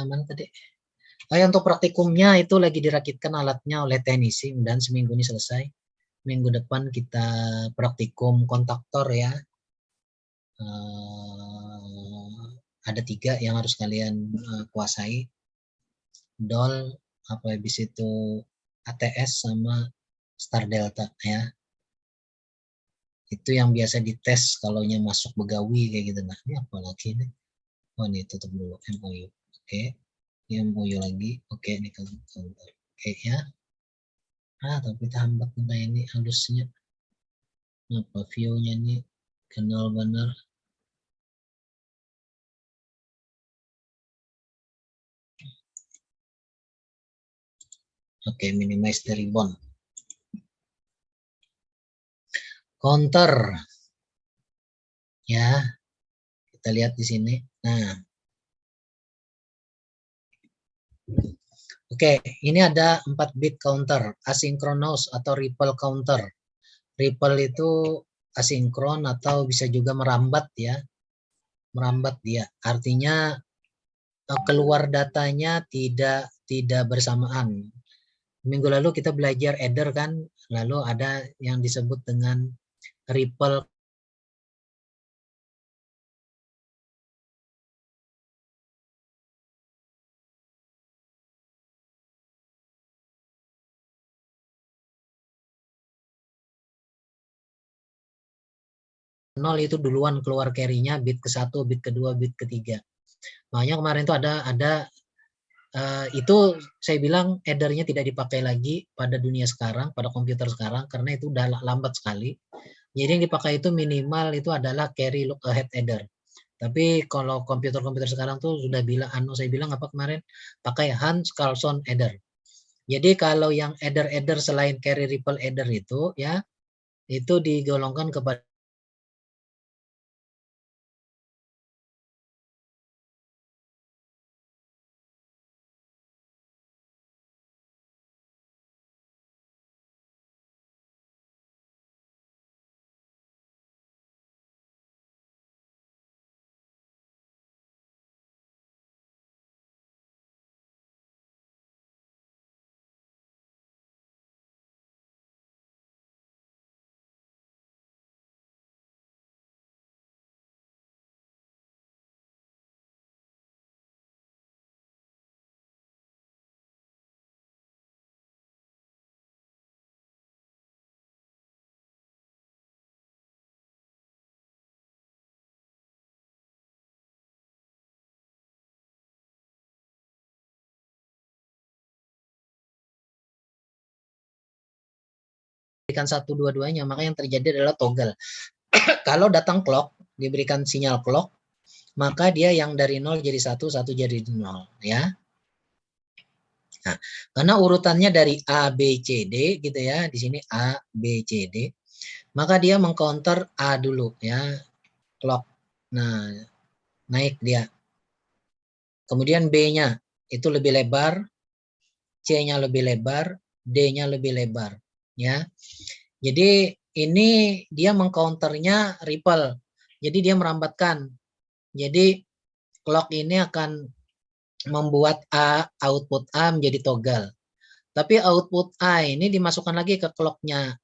Mana tadi? Untuk praktikumnya itu lagi dirakitkan alatnya oleh teknisi dan seminggu ini selesai. Minggu depan kita praktikum kontaktor ya. Ada 3 yang harus kalian kuasai. DOL, apa habis itu ATS sama Star Delta ya. Itu yang biasa dites kalau masuk begawi kayak gitu. Nah, ini apa lagi nih? Oh, ini tutup dulu MOU. Oke. Ini MOU lagi. Oke, ini counter. Oke ya. Tapi tampak entah ini halusnya. Apa view-nya ini kenal benar. Oke, minimize the ribbon. Counter. Ya. Kita lihat di sini. Nah. Oke, ini ada 4 bit counter, asynchronous atau ripple counter. Ripple itu asinkron atau bisa juga merambat ya. Merambat dia. Artinya keluar datanya tidak bersamaan. Minggu lalu kita belajar adder kan, lalu ada yang disebut dengan ripple nol itu duluan keluar carry-nya, bit ke-1, bit kedua, bit ketiga. Makanya kemarin itu ada itu saya bilang addernya tidak dipakai lagi pada dunia sekarang, pada komputer sekarang, karena itu udah lambat sekali. Jadi yang dipakai itu minimal itu adalah carry look ahead adder. Tapi kalau komputer-komputer sekarang tuh sudah bilang, saya bilang apa kemarin, pakai Hans Carlson adder. Jadi kalau yang adder selain carry ripple adder itu ya, itu digolongkan kepada satu dua-duanya, maka yang terjadi adalah toggle. Kalau datang clock, diberikan sinyal clock, maka dia yang dari 0 jadi 1, 1 jadi 0 ya. Nah, karena urutannya dari A, B, C, D gitu ya, di sini A, B, C, D, maka dia mengcounter A dulu ya, clock. Nah, naik dia. Kemudian B-nya itu lebih lebar, C-nya lebih lebar, D-nya lebih lebar ya. Jadi ini dia mengcounternya ripple. Jadi dia merambatkan. Jadi clock ini akan membuat output A menjadi toggle. Tapi output A ini dimasukkan lagi ke clocknya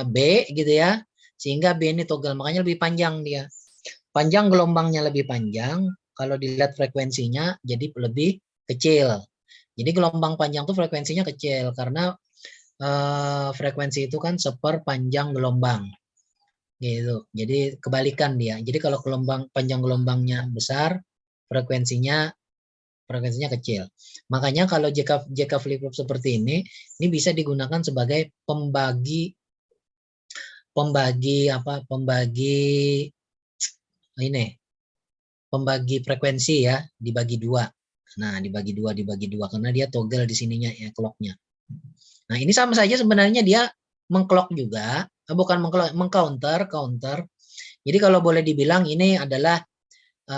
B gitu ya. Sehingga B ini toggle. Makanya lebih panjang dia. Panjang gelombangnya lebih panjang. Kalau dilihat frekuensinya jadi lebih kecil. Jadi gelombang panjang itu frekuensinya kecil. Karena frekuensi itu kan seperpanjang gelombang. Gitu. Jadi kebalikan dia. Jadi kalau panjang gelombangnya besar, frekuensinya kecil. Makanya kalau JK flip-flop seperti ini bisa digunakan sebagai pembagi frekuensi ya, dibagi dua. Nah, dibagi dua karena dia toggle di sininya ya clocknya. Nah, ini sama saja sebenarnya dia mengclock juga, bukan mengcounter. Jadi kalau boleh dibilang ini adalah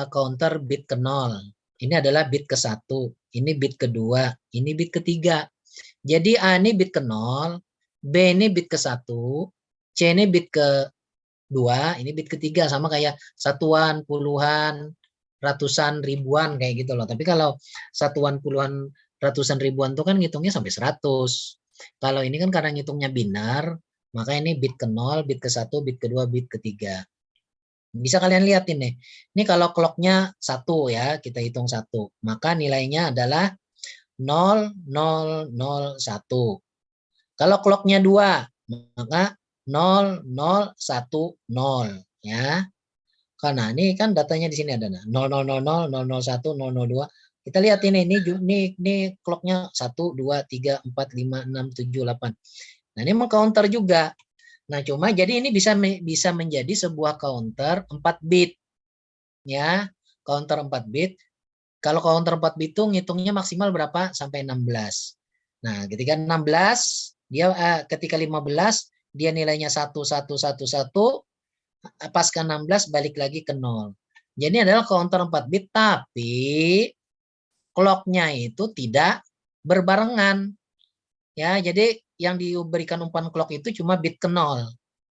counter bit ke 0. Ini adalah bit ke 1, ini bit kedua, ini bit ketiga. Jadi A ini bit ke 0, B ini bit ke 1, C ini bit ke 2, ini bit ketiga, sama kayak satuan, puluhan, ratusan ribuan kayak gitu loh. Tapi kalau satuan puluhan ratusan ribuan tuh kan ngitungnya sampai 100. Kalau ini kan karena ngitungnya binar, maka ini bit ke 0, bit ke 1, bit kedua, bit ketiga. Bisa kalian lihat ini. Ini kalau clocknya 1 ya, kita hitung 1. Maka nilainya adalah 0001. Kalau clocknya 2, maka 0010 ya. Karena ini kan datanya di sini ada 0000, 001, 002. Kita lihat ini clocknya 1, 2, 3, 4, 5, 6, 7, 8. Nah, ini mau counter juga. Nah, cuma jadi ini bisa menjadi sebuah counter 4 bit. Ya, counter 4 bit. Kalau counter 4 bit itu ngitungnya maksimal berapa? Sampai 16. Nah, ketika 16, ketika 15 dia nilainya 1111, pas ke 16 balik lagi ke 0. Jadi adalah counter 4 bit tapi clocknya itu tidak berbarengan. Ya, jadi yang diberikan umpan clock itu cuma bit ke 0.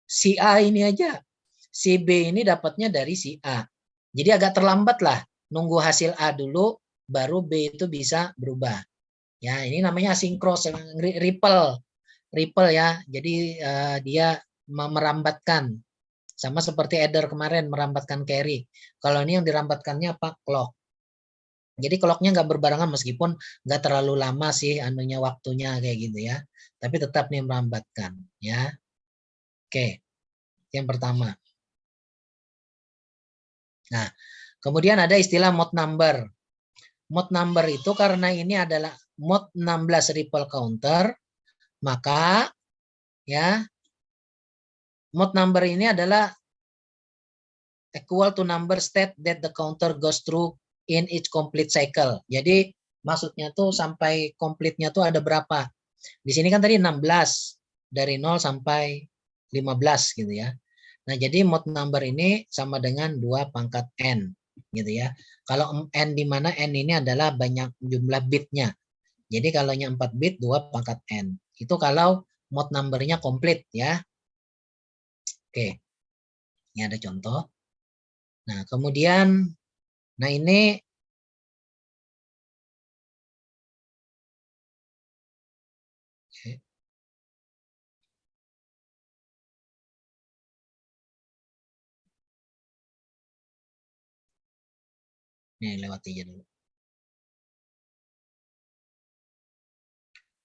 Si A ini aja. Si B ini dapatnya dari si A. Jadi agak terlambat lah. Nunggu hasil A dulu, baru B itu bisa berubah. Ya, ini namanya asinkros, ripple. Ripple ya. Jadi dia merambatkan. Sama seperti adder kemarin merambatkan carry. Kalau ini yang dirambatkannya apa? Clock. Jadi clocknya nggak berbarengan meskipun nggak terlalu lama sih anunya waktunya kayak gitu ya. Tapi tetap nih merambatkan ya. Oke, yang pertama. Nah, kemudian ada istilah mode number. Mode number itu karena ini adalah mode 16 ripple counter, maka ya mode number ini adalah equal to number state that the counter goes through in each complete cycle. Jadi maksudnya tuh sampai komplitnya tuh ada berapa? Di sini kan tadi 16 dari 0 sampai 15 gitu ya. Nah, jadi mode number ini sama dengan 2 pangkat n gitu ya. Kalau n di mana n ini adalah banyak jumlah bitnya. Jadi kalau 4 bit 2 pangkat n. Itu kalau mode numbernya komplit ya. Oke. Ini ada contoh. Nah, kemudian ini lewat aja dulu.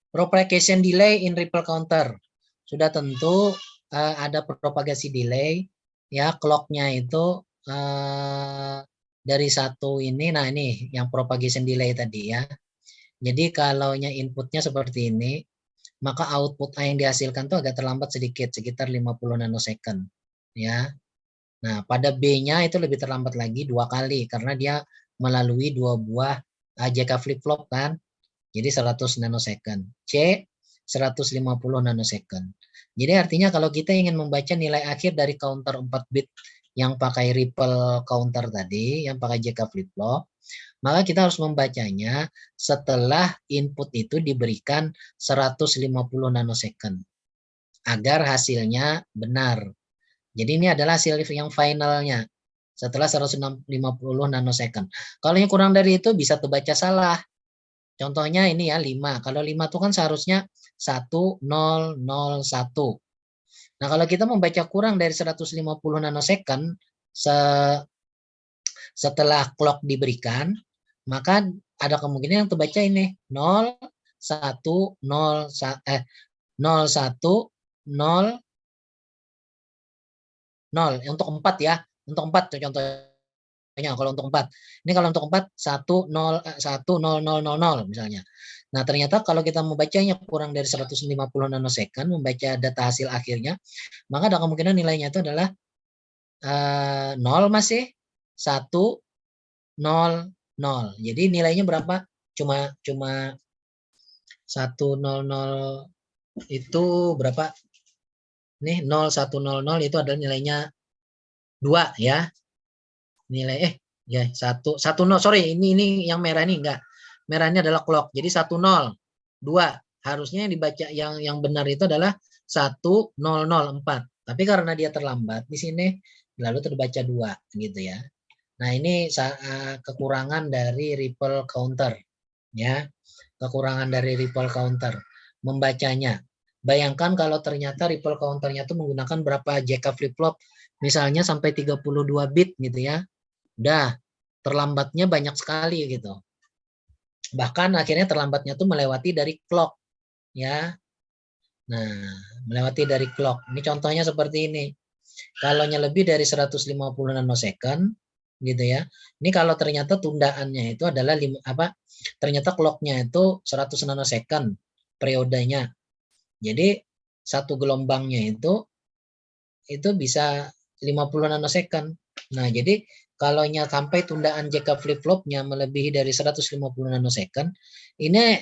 Propagation delay in ripple counter. Sudah tentu ada propagasi delay ya, clocknya itu dari satu ini. Nah, ini yang propagation delay tadi ya. Jadi kalau inputnya seperti ini, maka output A yang dihasilkan itu agak terlambat sedikit, sekitar 50 nanosecond ya. Nah, pada B-nya itu lebih terlambat lagi 2 kali karena dia melalui 2 buah JK flip-flop kan. Jadi 100 nanosecond. C 150 nanosecond. Jadi artinya kalau kita ingin membaca nilai akhir dari counter 4 bit yang pakai ripple counter tadi, yang pakai JK flip-flop, maka kita harus membacanya setelah input itu diberikan 150 nanosecond agar hasilnya benar. Jadi ini adalah hasil yang finalnya setelah 150 nanosecond. Kalau yang kurang dari itu bisa terbaca salah. Contohnya ini ya 5. Kalau 5 itu kan seharusnya 1001. Nah, kalau kita membaca kurang dari 150 nanosecond setelah clock diberikan, maka ada kemungkinan yang terbaca ini 0, 1, 0, 0, 1, 0, 0. Untuk 4 ya. Untuk 4 contohnya kalau untuk 4. Ini kalau untuk 4 1 0 1 0 0 0 0 misalnya. Nah, ternyata kalau kita membacanya kurang dari 150 nanosecond, membaca data hasil akhirnya, maka ada kemungkinan nilainya itu adalah 0 masih 1 0 0. Jadi nilainya berapa? Cuma 100 itu berapa? Nih 0100 itu adalah nilainya 2 ya. Nilai ya 1 0, sorry, ini yang merah ini enggak. Merahnya adalah clock. Jadi 10 2. Harusnya yang dibaca yang benar itu adalah 1004. Tapi karena dia terlambat di sini lalu terbaca 2 gitu ya. Nah, ini kekurangan dari ripple counter, ya. Kekurangan dari ripple counter membacanya. Bayangkan kalau ternyata ripple counternya itu menggunakan berapa JK flip flop, misalnya sampai 32 bit gitu ya. Udah terlambatnya banyak sekali gitu. Bahkan akhirnya terlambatnya tuh melewati dari clock, ya. Nah, melewati dari clock. Ini contohnya seperti ini. Kalau lebih dari 150 nanosecond gitu ya. Ini kalau ternyata tundaannya itu adalah ternyata clocknya itu 100 nanosecond periodenya. Jadi satu gelombangnya itu bisa 50 nanosecond. Nah, jadi kalau sampai tundaan JK flip-flopnya melebihi dari 150 nanosecond, ini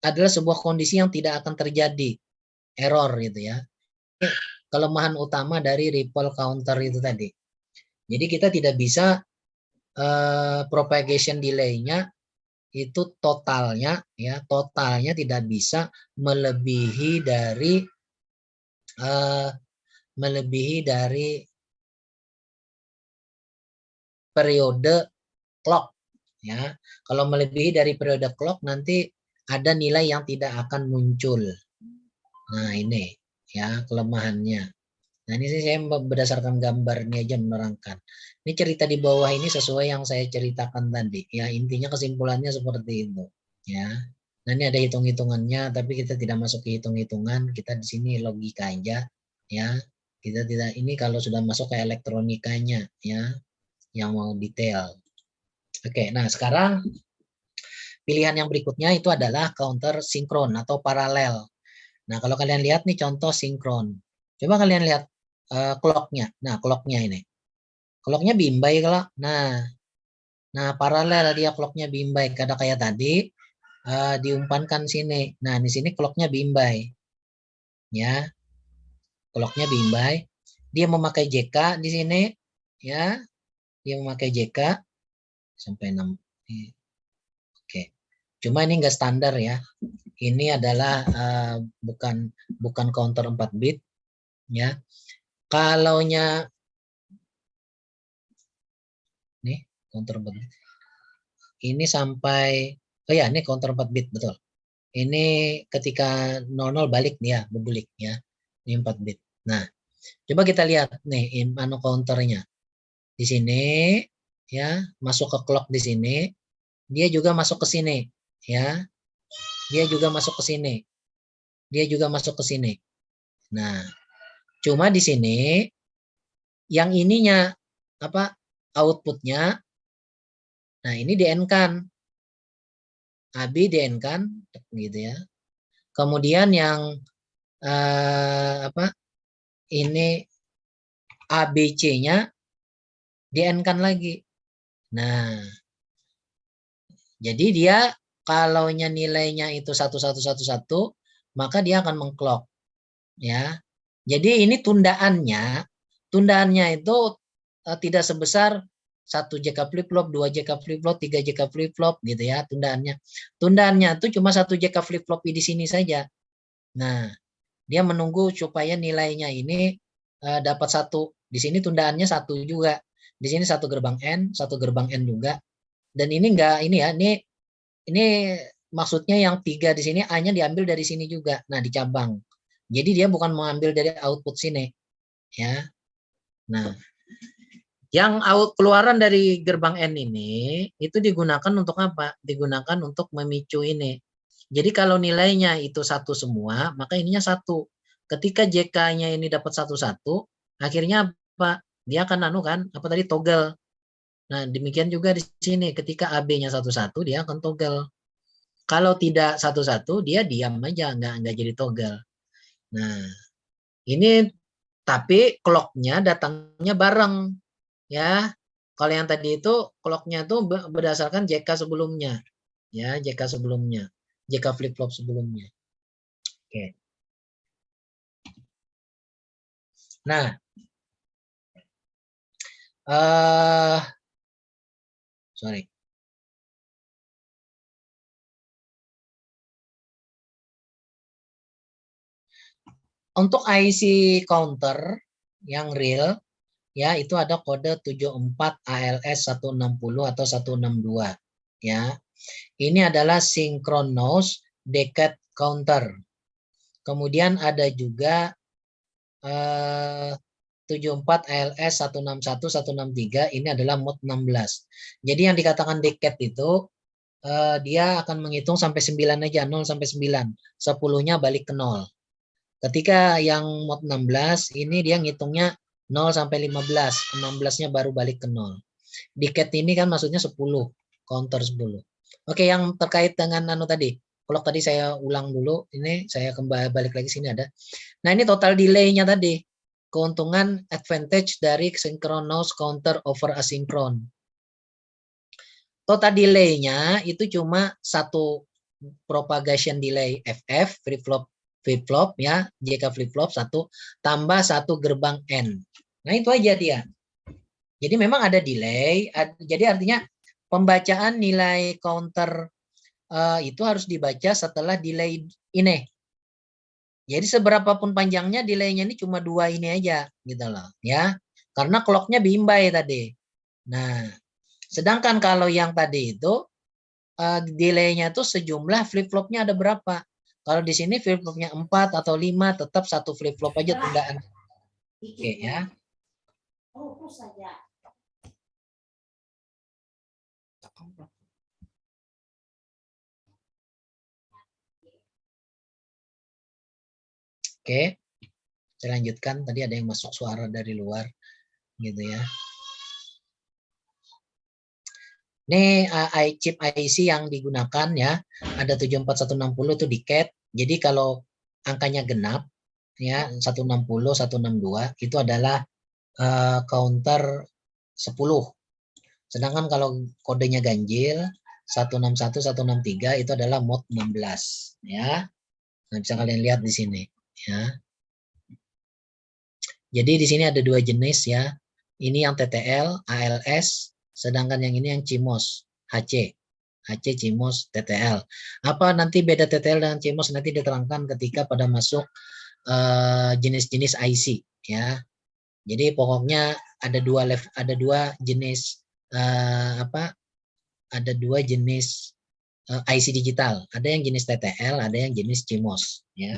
adalah sebuah kondisi yang tidak akan terjadi error gitu ya. Kelemahan utama dari ripple counter itu tadi. Jadi kita tidak bisa propagation delay-nya itu totalnya tidak bisa melebihi dari periode clock, ya. Kalau melebihi dari periode clock nanti ada nilai yang tidak akan muncul. Nah, ini ya kelemahannya. Nah, ini sih saya berdasarkan gambar ini aja menerangkan. Ini cerita di bawah ini sesuai yang saya ceritakan tadi. Ya, intinya kesimpulannya seperti itu. Ya. Nah, ini ada hitung-hitungannya, tapi kita tidak masuk ke hitung-hitungan. Kita di sini logika aja. Ya. Kita tidak, ini kalau sudah masuk ke elektronikanya, ya, yang mau detail. Oke, nah sekarang pilihan yang berikutnya itu adalah counter sinkron atau paralel. Nah, kalau kalian lihat nih contoh sinkron. Coba kalian lihat clock-nya. Nah, clock-nya ini. Clock-nya bimbai kalau. Nah, paralel dia clock-nya bimbai. Kada kayak tadi diumpankan sini. Nah, di sini clock-nya bimbai. Ya, clock-nya bimbai. Dia memakai JK di sini. Ya, dia memakai JK sampai 6. Oke. Cuma ini enggak standar ya. Ini adalah bukan counter 4 bit. Ya. Kalaunya nih counter 4 bit. Ini sampai ya ini counter 4 bit betul. Ini ketika 00 balik dia berbulik ya. Ini 4 bit. Nah, coba kita lihat nih counternya. Di sini ya, masuk ke clock di sini, dia juga masuk ke sini ya. Dia juga masuk ke sini. Dia juga masuk ke sini. Nah, cuma di sini yang ininya outputnya, nah ini di-N-kan, AB di-N-kan gitu ya. Kemudian yang ini ABC-nya di-N-kan lagi. Nah, jadi dia kalau nilainya itu 1111, maka dia akan mengclock ya. Jadi ini tundaannya itu tidak sebesar 1 JK flip flop, 2 JK flip flop, 3 JK flip flop gitu ya tundaannya. Tundaannya itu cuma 1 JK flip flop di sini saja. Nah, dia menunggu supaya nilainya ini dapat 1. Di sini tundaannya 1 juga. Di sini 1 gerbang N, 1 gerbang N juga. Dan ini enggak ini ya, ini maksudnya yang 3 di sini A-nya diambil dari sini juga. Nah, dicabang. Jadi dia bukan mengambil dari output sini, ya. Nah, yang keluaran dari gerbang N ini itu digunakan untuk apa? Digunakan untuk memicu ini. Jadi kalau nilainya itu 1 semua, maka ininya 1. Ketika JK-nya ini dapat 1-1, akhirnya apa? Dia akan toggle. Nah, demikian juga di sini ketika AB-nya 1-1, dia akan toggle. Kalau tidak 1-1, dia diam aja, nggak jadi toggle. Nah, ini tapi clock-nya datangnya bareng, ya. Kalau yang tadi itu clock-nya itu berdasarkan JK sebelumnya, ya, JK sebelumnya, JK flip flop sebelumnya. Oke. Nah, sorry. Untuk IC counter yang real ya itu ada kode 74 ALS 160 atau 162 ya. Ini adalah synchronous decade counter. Kemudian ada juga 74 ALS 161 163 ini adalah mode 16. Jadi yang dikatakan decade itu dia akan menghitung sampai 9 aja, 0 sampai 9. 10-nya balik ke 0. Ketika yang mode 16 ini dia ngitungnya 0 sampai 15. 16-nya baru balik ke 0. Decade ini kan maksudnya 10, counter 10. Oke, yang terkait dengan tadi. Kalau tadi saya ulang dulu, ini saya kembali balik lagi sini ada. Nah, ini total delay-nya tadi. Keuntungan advantage dari synchronous counter over asynchron. Total delay-nya itu cuma satu propagation delay FF flip flop ya, JK flip flop 1 tambah 1 gerbang N. Nah, itu aja dia. Jadi memang ada delay, jadi artinya pembacaan nilai counter itu harus dibaca setelah delay ini. Jadi seberapapun panjangnya delaynya ini cuma 2 ini aja gitu loh ya. Karena clocknya bimbai tadi. Nah, sedangkan kalau yang tadi itu delaynya itu sejumlah flip flopnya ada berapa? Kalau di sini flip flopnya 4 atau 5 tetap satu flip flop aja tundaan. Oke ya. Oke, saya lanjutkan. Tadi ada yang masuk suara dari luar, gitu ya. Ini chip IC yang digunakan ya, ada 74160 itu decade. Jadi kalau angkanya genap, ya 160, 162 itu adalah counter 10. Sedangkan kalau kodenya ganjil 161, 163 itu adalah mode 16 ya. Nah, bisa kalian lihat di sini ya. Jadi di sini ada 2 jenis ya. Ini yang TTL, ALS, sedangkan yang ini yang CMOS, HC. HC, CMOS, TTL. Apa nanti beda TTL dengan CMOS nanti diterangkan ketika pada masuk jenis-jenis IC ya. Jadi pokoknya ada dua jenis ada dua jenis IC digital. Ada yang jenis TTL, ada yang jenis CMOS ya.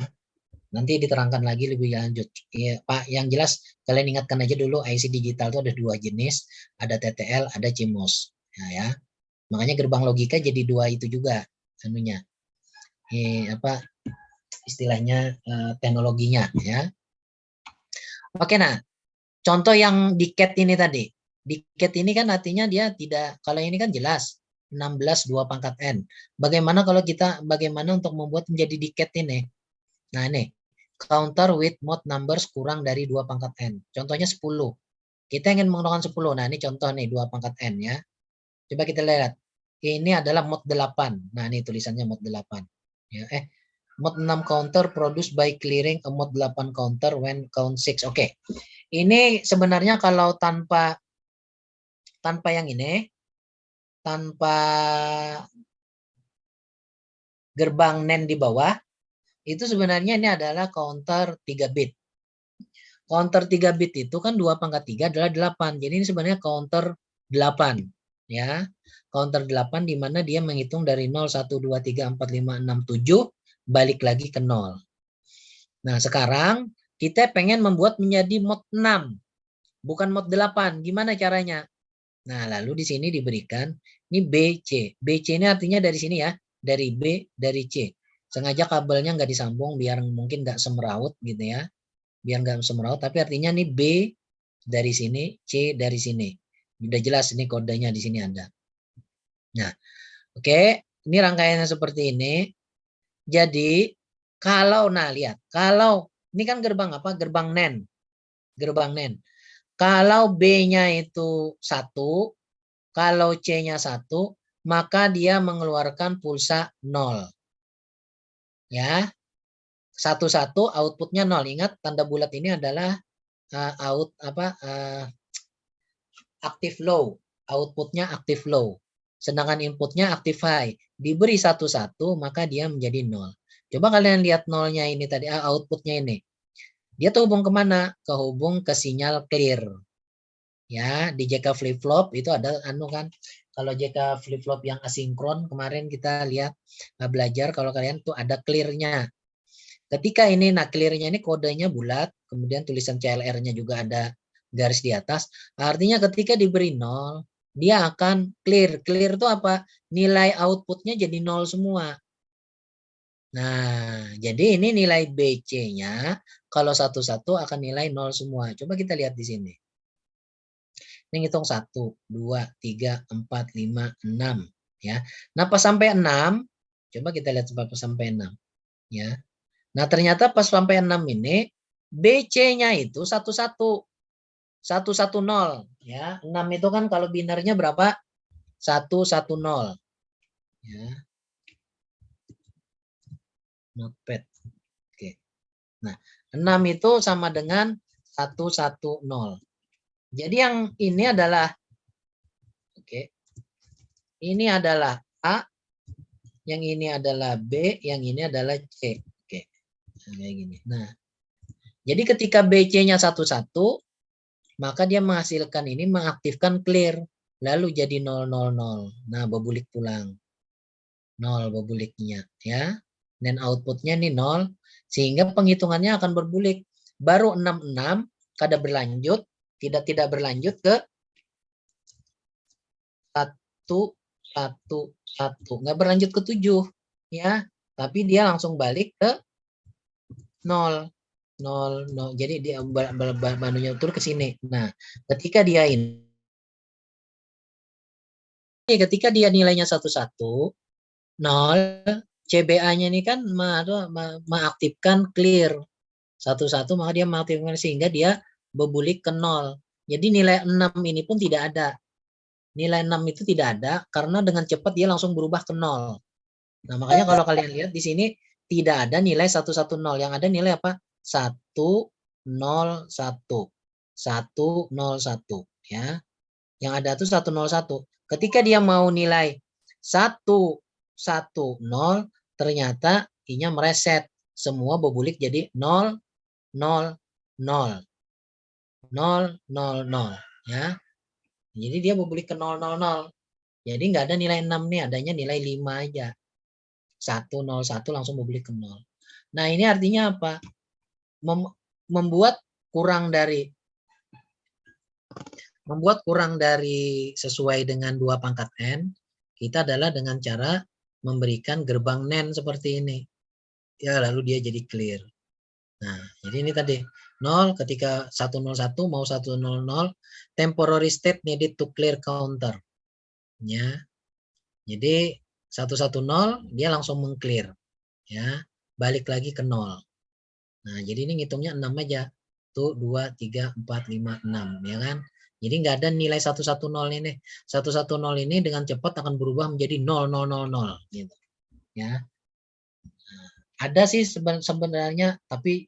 Nanti diterangkan lagi lebih lanjut. Ya, Pak, yang jelas kalian ingatkan aja dulu IC digital itu ada 2 jenis, ada TTL, ada CMOS. Ya. Makanya gerbang logika jadi 2 itu juga anunya. Istilahnya teknologinya ya. Oke, nah, contoh yang decade ini tadi. Decade ini kan artinya dia tidak, kalau ini kan jelas 16 2 pangkat N. Bagaimana untuk membuat menjadi decade ini? Nah, ini counter with mode numbers kurang dari 2 pangkat N. Contohnya 10. Kita ingin menggunakan 10. Nah, ini contoh nih 2 pangkat N ya. Coba kita lihat. Ini adalah mode 8. Nah, ini tulisannya mode 8. Ya, mode 6 counter produced by clearing a mode 8 counter when count 6. Oke. Ini sebenarnya kalau tanpa yang ini, tanpa gerbang NAND di bawah, itu sebenarnya ini adalah counter 3 bit. Counter 3 bit itu kan 2 pangkat 3 adalah 8. Jadi ini sebenarnya counter 8. Ya. Counter 8 di mana dia menghitung dari 0, 1, 2, 3, 4, 5, 6, 7. Balik lagi ke 0. Nah sekarang kita pengen membuat menjadi mode 6. Bukan mode 8. Gimana caranya? Nah lalu di sini diberikan ini BC. BC ini artinya dari sini ya. Dari B, dari C. Sengaja kabelnya nggak disambung biar mungkin nggak semeraut gitu ya. Biar nggak semeraut, tapi artinya nih B dari sini, C dari sini. Udah jelas ini kodenya di sini ada. Nah, oke, ini rangkaiannya seperti ini. Jadi kalau lihat, kalau ini kan gerbang apa? Gerbang NAND. Gerbang NAND. Kalau B-nya itu 1, kalau C-nya 1, maka dia mengeluarkan pulsa 0. Ya. 1 outputnya 0. Ingat tanda bulat ini adalah active low, outputnya active low, sedangkan inputnya active high. Diberi 1 maka dia menjadi 0. Coba kalian lihat nolnya ini tadi, outputnya ini. Dia terhubung kemana? Kehubung ke sinyal clear. Ya, di JK flip flop itu ada kan. Kalau JK flip flop yang asinkron kemarin kita lihat belajar, kalau kalian tuh ada clear-nya. Ketika ini, nah clear-nya ini kodenya bulat, kemudian tulisan CLR-nya juga ada garis di atas. Artinya ketika diberi 0, dia akan clear. Clear itu apa? Nilai outputnya jadi 0 semua. Nah, jadi ini nilai BC-nya kalau satu-satu akan nilai 0 semua. Coba kita lihat di sini. Ini ngitung 1, 2, 3, 4, 5, 6. Ya. Nah, pas sampai 6, coba kita lihat pas sampai 6. Ya. Nah, ternyata pas sampai 6 ini, BC-nya itu 11. 110. Ya. 6 itu kan kalau binernya berapa? 110. Ya. Notepad. Oke. Nah, 6 itu sama dengan 110. Jadi yang ini adalah, oke, ini adalah A, yang ini adalah B, yang ini adalah C. Oke, nah, kayak gini. Nah, jadi ketika BC-nya 11, maka dia menghasilkan ini, mengaktifkan clear, lalu jadi 000. Nah, berbulik pulang. 0 berbuliknya, ya. Dan outputnya ini 0, sehingga penghitungannya akan berbulik. Baru 66, kada berlanjut, tidak berlanjut ke 111, nggak berlanjut ke 7, ya, tapi dia langsung balik ke 0. 0. Jadi dia banunya tur ke sini. Nah, ketika dia nilainya 11, 0, CBA-nya ini kan mengaktifkan clear 11, maka dia mengaktifkan sehingga dia berbulik ke 0. Jadi nilai 6 ini pun tidak ada. Nilai 6 itu tidak ada karena dengan cepat dia langsung berubah ke 0. Nah, makanya kalau kalian lihat di sini tidak ada nilai 110, yang ada nilai apa? 101. 101, ya. Yang ada tuh 101. Ketika dia mau nilai 110, ternyata I-nya mereset. Semua berbulik jadi 0, 0, 0. 0, 0, 0, ya. Jadi dia berbulik ke 0, 0, 0. Jadi nggak ada nilai 6 nih, adanya nilai 5 aja. 101 langsung berbulik ke 0. Nah, ini artinya apa? Membuat kurang dari sesuai dengan 2 pangkat n, kita adalah dengan cara memberikan gerbang NAND seperti ini. Ya, lalu dia jadi clear. Nah, jadi ini tadi 0 ketika 101 mau 100, temporary state needed to clear counter. Ya. Jadi 110 dia langsung mengclear. Ya, balik lagi ke 0. Nah, jadi ini ngitungnya 6 aja. Tuh 2, 3, 4, 5, 6, ya kan? Jadi nggak ada nilai 110 ini. 110 ini dengan cepat akan berubah menjadi 0000 gitu. Ya. Nah, ada sih sebenarnya, tapi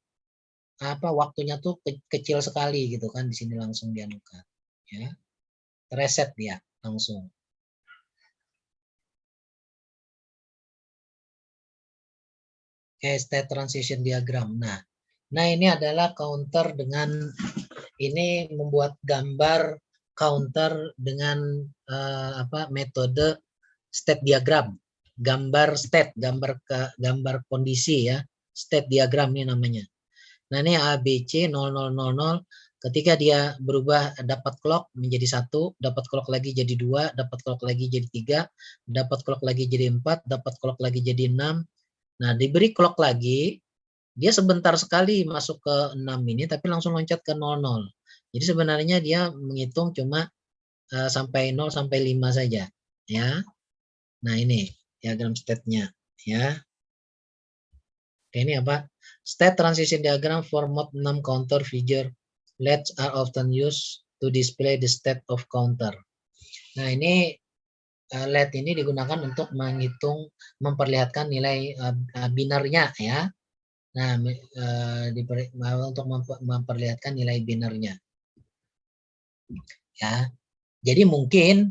apa waktunya tuh kecil sekali gitu kan, di sini langsung dianukan. Ya. Reset dia langsung. State transition diagram. Nah ini adalah counter dengan ini membuat gambar counter dengan metode state diagram, gambar state, gambar kondisi, ya, state diagram ini namanya. Nah ini ABC 0000, ketika dia berubah dapat clock menjadi 1, dapat clock lagi jadi 2, dapat clock lagi jadi 3, dapat clock lagi jadi 4, dapat clock lagi jadi 6. Nah, diberi clock lagi, dia sebentar sekali masuk ke 6 ini, tapi langsung loncat ke 00. Jadi sebenarnya dia menghitung cuma sampai 0 sampai 5 saja. Ya. Nah ini diagram state-nya. Ya. Oke, ini apa? State transition diagram for mode 6 counter figure. LEDs are often used to display the state of counter. Nah ini LED ini digunakan untuk menghitung, memperlihatkan nilai binernya, ya. Nah, untuk memperlihatkan nilai binernya. Ya. Jadi mungkin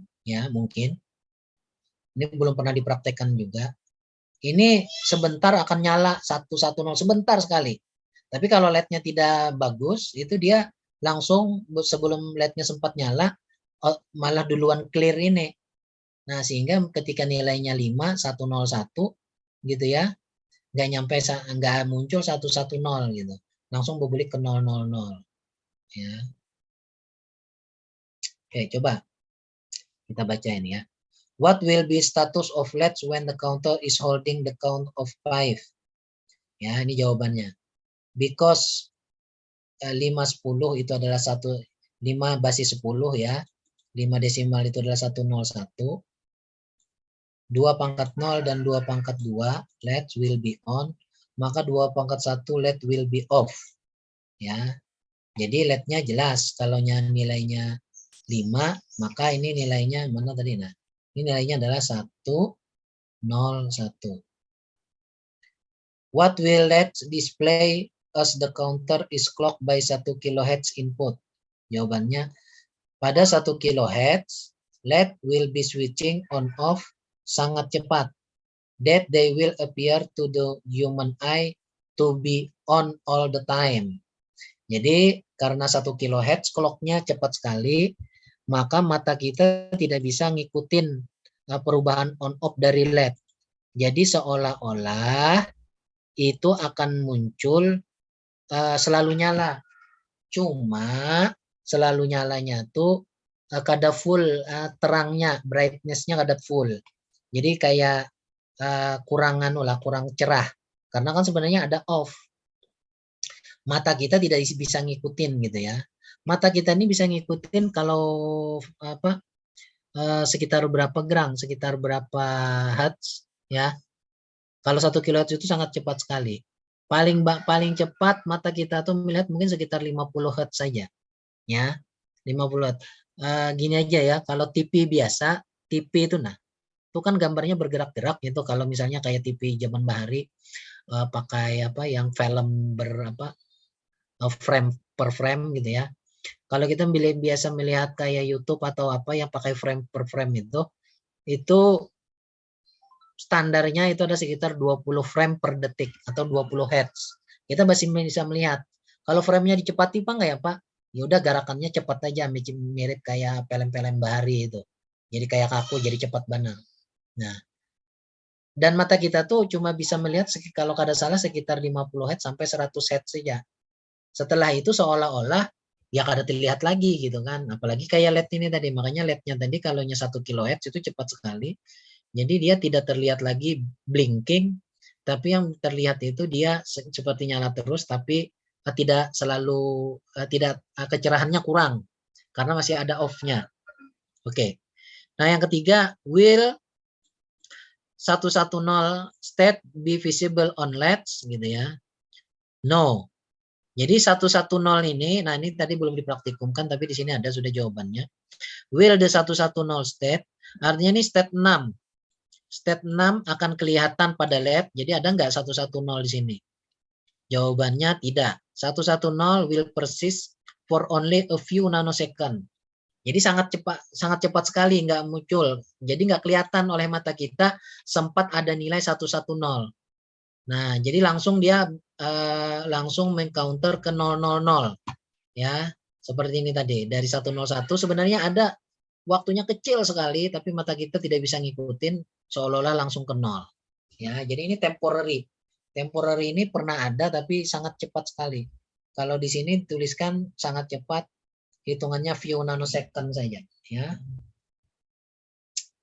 ini belum pernah dipraktekkan juga. Ini sebentar akan nyala 110 sebentar sekali. Tapi kalau LED-nya tidak bagus, itu dia langsung sebelum LED-nya sempat nyala, malah duluan clear ini. Nah, sehingga ketika nilainya 5101 gitu ya, nggak muncul 110 gitu. Langsung berbelik ke 000 ya. Oke, coba kita baca ini ya. What will be status of LEDs when the counter is holding the count of 5? Ya, ini jawabannya. Because 510 itu adalah 5 basis 10 ya. 5 desimal itu adalah 101. 2 pangkat 0 dan 2 pangkat 2 LED will be on, maka 2 pangkat 1 LED will be off. Ya. Jadi LED-nya jelas, kalau nilainya 5, maka ini nilainya mana tadi? Nah, ini nilainya adalah 101. What will LED display as the counter is clocked by 1 kHz input? Jawabannya, pada 1 kHz, LED will be switching on off sangat cepat. That they will appear to the human eye to be on all the time. Jadi karena 1 kHz clock-nya cepat sekali, maka mata kita tidak bisa ngikutin perubahan on off dari LED. Jadi seolah-olah itu akan muncul selalu nyala. Cuma selalu nyalanya tuh kada full terangnya, brightness-nya kada full. Jadi kayak kurang cerah. Karena kan sebenarnya ada off. Mata kita tidak bisa ngikutin gitu ya. Mata kita ini bisa ngikutin kalau sekitar berapa gram, sekitar berapa hertz ya. Kalau 1 kHz itu sangat cepat sekali. Paling cepat mata kita tuh melihat mungkin sekitar 50 Hz saja. Ya. 50 Hz. Gini aja ya, kalau TV biasa, TV itu itu kan gambarnya bergerak-gerak gitu. Kalau misalnya kayak TV zaman bahari pakai yang film frame per frame gitu ya. Kalau kita biasa melihat kayak YouTube atau yang pakai frame per frame itu standarnya itu ada sekitar 20 frame per detik atau 20 Hz. Kita masih bisa melihat. Kalau framenya dicepati Pak nggak ya Pak? Ya udah gerakannya cepat aja, mirip kayak film-film bahari itu. Jadi kayak kaku, jadi cepat benar. Nah, dan mata kita tuh cuma bisa melihat kalau kada salah sekitar 50 Hz sampai 100 Hz saja. Setelah itu seolah-olah ya kada terlihat lagi gitu kan. Apalagi kayak LED ini tadi. Makanya LED-nya tadi kalau 1 kHz itu cepat sekali. Jadi dia tidak terlihat lagi blinking, tapi yang terlihat itu dia seperti nyala terus, tapi tidak selalu kecerahannya kurang karena masih ada off-nya. Oke. Nah, yang ketiga, will 110 state be visible on LEDs gitu ya. No. Jadi 110 ini, nah ini tadi belum dipraktikumkan tapi di sini ada sudah jawabannya. Will the 110 state, artinya ini state 6. State 6 akan kelihatan pada LED, jadi ada nggak 110 di sini? Jawabannya tidak. 110 will persist for only a few nanosecond. Jadi sangat cepat sekali nggak muncul. Jadi nggak kelihatan oleh mata kita sempat ada nilai 110. Nah, jadi langsung dia langsung mengcounter ke 000 ya. Seperti ini tadi, dari 101 sebenarnya ada waktunya kecil sekali, tapi mata kita tidak bisa ngikutin, seolah-olah langsung ke 0. Ya, jadi ini temporary. Temporary ini pernah ada, tapi sangat cepat sekali. Kalau di sini tuliskan sangat cepat, hitungannya few nanosecond saja. Ya,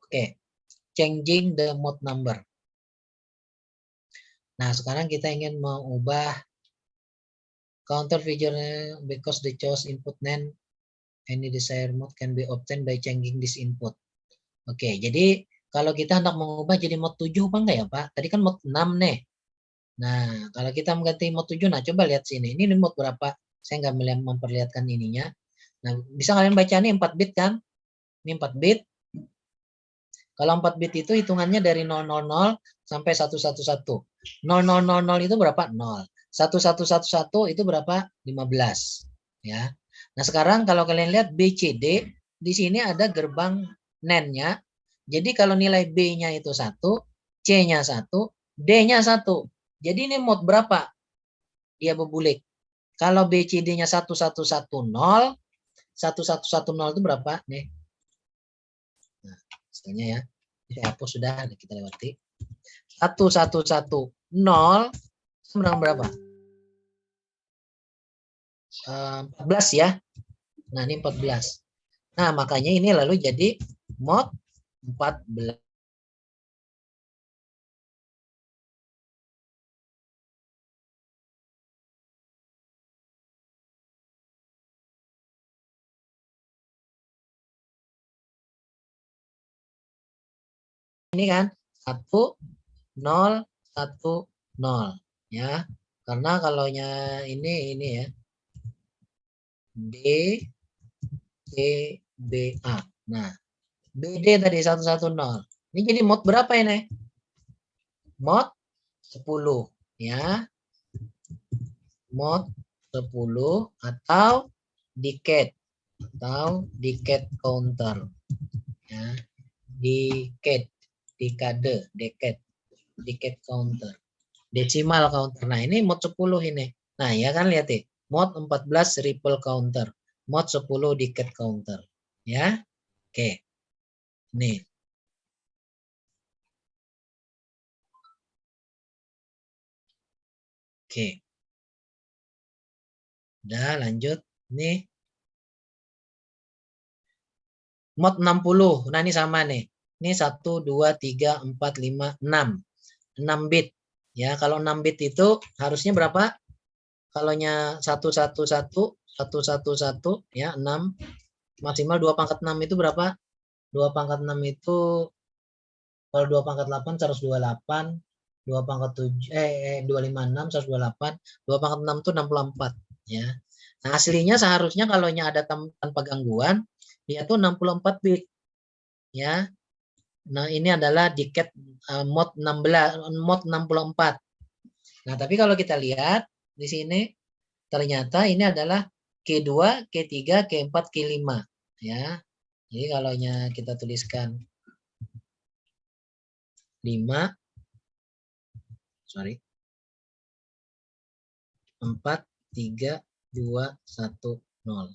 oke. Changing the mode number. Nah, sekarang kita ingin mengubah counter figure because the choose input NAND. Any desired mode can be obtained by changing this input. Oke, jadi kalau kita hendak mengubah jadi mode 7 apa enggak ya Pak? Tadi kan mode 6 nih. Nah, kalau kita mengganti mode 7, nah coba lihat sini. Ini mode berapa? Saya nggak memperlihatkan ininya. Nah, bisa kalian baca nih 4 bit kan? Ini 4 bit. Kalau 4 bit itu hitungannya dari 000 sampai 111. 0000 itu berapa? 0. 1111 itu berapa? 15. Ya. Nah, sekarang kalau kalian lihat BCD, di sini ada gerbang NAND-nya. Jadi kalau nilai B-nya itu 1, C-nya 1, D-nya 1. Jadi ini mode berapa? Dia berbulik. Kalau BCD-nya 1110, 1110 itu berapa nih? Nah, misalnya ya, saya hapus sudah, kita lewati. 1110 sama dengan berapa? 14 ya. Nah, ini 14. Nah, makanya ini lalu jadi mod 14. Ini kan 1 0 1 0 ya. Karena kalaunya ini ya. B C B A. Nah, BD tadi 110. Ini jadi mod berapa ini? Mod 10 ya. Mod 10 atau decade counter ya. Decade counter, decimal counter. Nah, ini mod 10 ini. Nah, ya kan lihat nih, mod 14 ripple counter, mod 10 decade counter. Ya. Oke. Nih. Oke. Udah, lanjut. Nih. Mod 60. Nah, ini sama nih. Ini 1 2 3 4 5 6. 6 bit. Ya, kalau 6 bit itu harusnya berapa? Kalaunya 111 ya 6 maksimal 2 pangkat 6 itu berapa? 2 pangkat 6 itu kalau 2 pangkat 8 128, 2 pangkat 7 256 128, 2 pangkat 6 itu 64 ya. Nah, aslinya seharusnya kalau ada tanpa gangguan dia tuh 64 bit ya. Nah, ini adalah decade mod 16 mod 64. Nah, tapi kalau kita lihat di sini ternyata ini adalah K2, K3, K4, K5 ya. Jadi kalau kita tuliskan 5 4 3 2 1 0.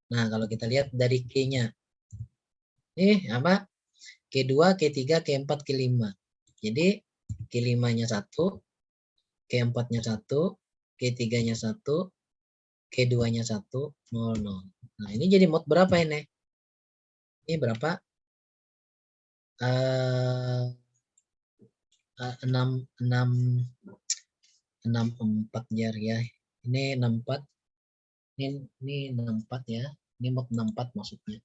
Nah, kalau kita lihat dari K-nya. Apa? K2, K3, K4, K5. Jadi K5-nya 1, K4-nya 1, K3-nya 1, K2-nya 1, 0, 0. Nah, ini jadi mod berapa ini? Ini berapa? 6 4 ya. Ini 64. Ini 64 ya. Ini mod 64 maksudnya.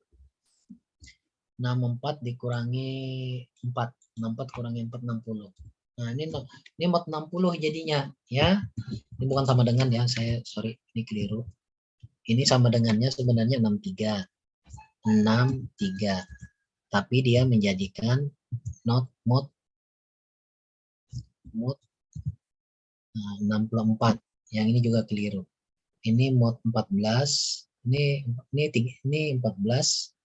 64 dikurangi 4. 64 kurangi 4 60. Nah, ini mod 60 jadinya ya. Ini bukan sama dengan ya. Sorry, ini keliru. Ini sama dengannya sebenarnya 63. 63. Tapi dia menjadikan mod 64. Yang ini juga keliru. Ini mod 14. Ini 14.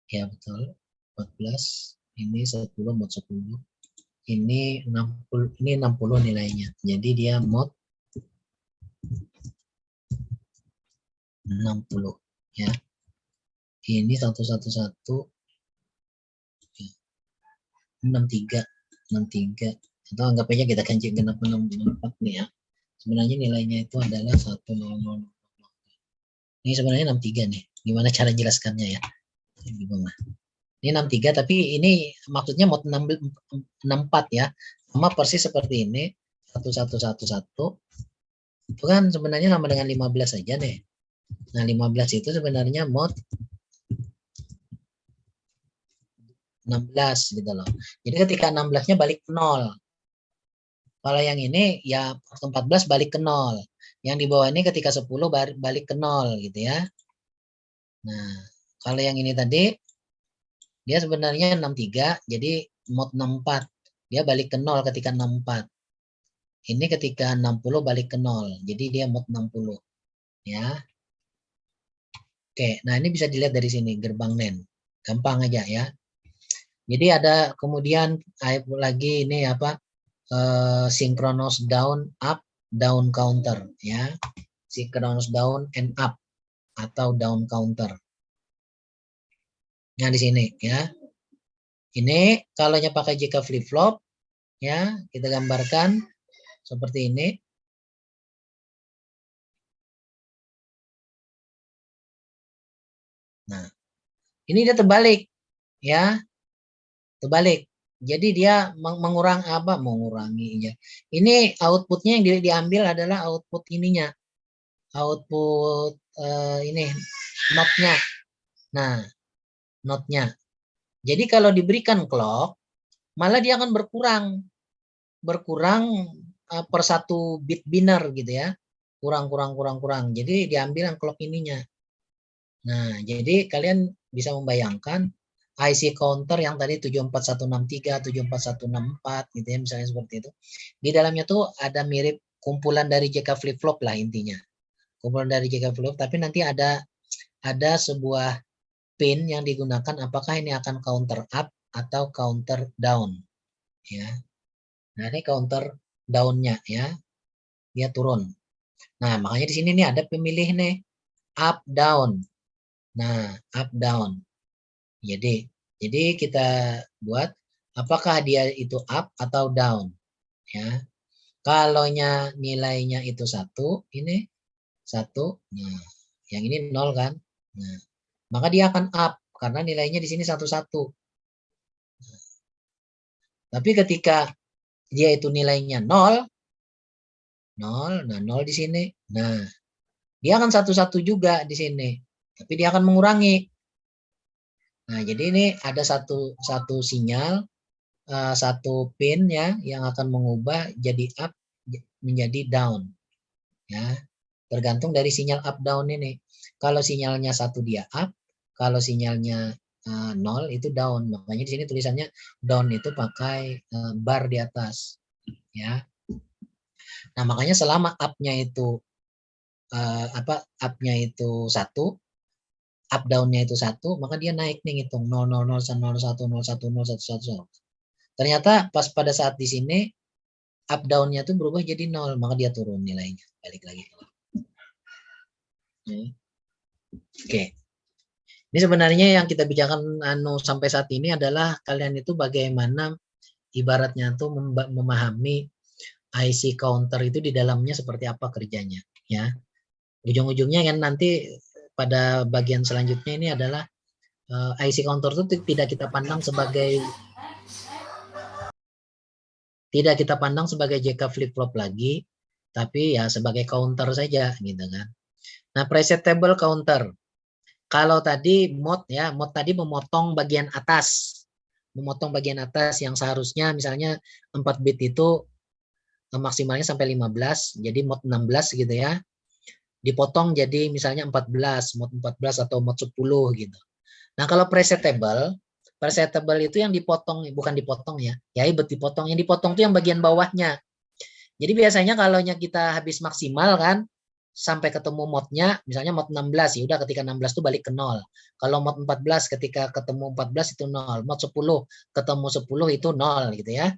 Ya, betul. 14. Ini 10 mod 10. Ini 60 nilainya. Jadi dia mod 60 ya. Ini 111 63 atau anggap aja kita kan genap 64 nih ya. Sebenarnya nilainya itu adalah 100. Ini sebenarnya 63 nih. Gimana cara jelaskannya ya? Ini 63 tapi ini maksudnya mod 64 ya. Sama persis seperti ini. 1111 itu kan sebenarnya sama dengan 15 saja nih. Nah, 15 itu sebenarnya mod 16 gitu loh. Jadi ketika 16-nya balik ke 0. Kalau yang ini ya 14 balik ke 0. Yang di bawah ini ketika 10 balik ke 0 gitu ya. Nah, kalau yang ini tadi dia sebenarnya 63 jadi mod 64. Dia balik ke 0 ketika 64. Ini ketika 60 balik ke 0. Jadi dia mod 60 ya. Oke, nah ini bisa dilihat dari sini gerbang NAND. Gampang aja ya. Jadi ada kemudian lagi ini apa? Synchronous down up down counter ya. synchronous down and up atau down counter. Nah, di sini ya. Ini kalau pakai JK flip flop ya, kita gambarkan seperti ini. Nah, ini dia terbalik ya. Terbalik. Jadi dia mengurangi ya. Ini outputnya yang diambil adalah output ininya. Output ini notnya. Nah, notnya. Jadi kalau diberikan clock, malah dia akan berkurang per satu bit biner gitu ya. Kurang. Jadi diambil yang clock ininya. Nah, jadi kalian bisa membayangkan IC counter yang tadi 74163, 74164 gitu ya, misalnya seperti itu. Di dalamnya tuh ada mirip kumpulan dari JK flip flop lah intinya. Kumpulan dari JK flip flop, tapi nanti ada sebuah pin yang digunakan apakah ini akan counter up atau counter down ya. Nah, ini counter down-nya ya. Dia turun. Nah, makanya di sini nih ada pemilih nih up down. Nah, up down. Jadi kita buat apakah dia itu up atau down ya. Kalau nilainya itu 1, ini 1. Nah, yang ini 0 kan. Nah, maka dia akan up karena nilainya di sini 1. Tapi ketika dia itu nilainya 0, nah 0 di sini. Nah, dia akan 1 juga di sini. Tapi dia akan mengurangi. Nah, jadi ini ada satu sinyal, satu pin ya yang akan mengubah jadi up menjadi down. Ya, tergantung dari sinyal up down ini. Kalau sinyalnya 1 dia up, kalau sinyalnya 0 itu down. Makanya di sini tulisannya down itu pakai bar di atas. Ya. Nah, makanya selama up-nya itu up-nya itu 1, up down-nya itu 1, maka dia naik nih ngitung 0, 0, 0, 0, 1, 0, 1, 0, 1, 1. Ternyata pas pada saat di sini up down-nya itu berubah jadi 0, maka dia turun nilainya. Balik lagi. Oke. Ini sebenarnya yang kita bicarakan sampai saat ini adalah kalian itu bagaimana ibaratnya tuh memahami IC counter itu di dalamnya seperti apa kerjanya ya. Ujung-ujungnya kan nanti pada bagian selanjutnya ini adalah IC counter itu tidak kita pandang sebagai JK flip flop lagi, tapi ya sebagai counter saja gitu kan. Nah, preset table counter. Kalau tadi mod tadi memotong bagian atas. Memotong bagian atas yang seharusnya misalnya 4 bit itu maksimalnya sampai 15, jadi mod 16 gitu ya. Dipotong jadi misalnya 14, mod 14 atau mod 10 gitu. Nah, kalau presetable itu yang dipotong, bukan dipotong ya. Ya, dipotong. Yang dipotong itu yang bagian bawahnya. Jadi biasanya kalau kita habis maksimal kan, sampai ketemu modnya, misalnya mod 16, ya udah ketika 16 itu balik ke 0. Kalau mod 14 ketika ketemu 14 itu 0. Mod 10 ketemu 10 itu 0 gitu ya.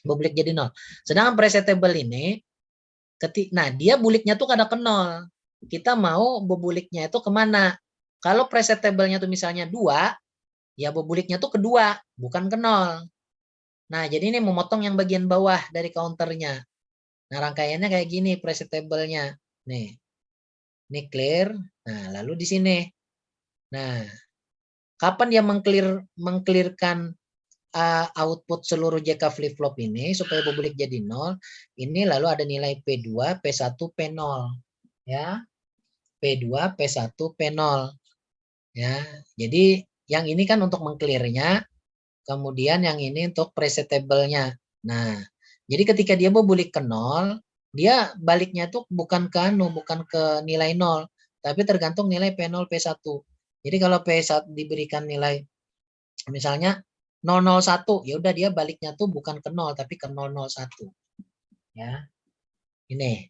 Bulik jadi 0. Sedangkan presetable ini, nah dia buliknya tuh kada ke 0. Kita mau bebuliknya itu kemana? Kalau presetable-nya tuh misalnya 2, ya bebuliknya tuh ke 2, bukan ke 0. Nah, jadi ini memotong yang bagian bawah dari counternya. Nah, rangkaiannya kayak gini presetable-nya. Nih. Ini clear. Nah, lalu di sini. Nah, kapan dia mengclearkan output seluruh JK flip flop ini supaya bebulik jadi 0? Ini lalu ada nilai P2, P1, P0. Ya. P2, P1, P0. Ya. Jadi yang ini kan untuk mengclearnya, kemudian yang ini untuk presetable-nya. Nah, jadi ketika dia bebulik ke 0, dia baliknya tuh bukan ke nilai 0, tapi tergantung nilai P0, P1. Jadi kalau P1 diberikan nilai misalnya 001, ya udah dia baliknya tuh bukan ke 0 tapi ke 001. Ya. Ini.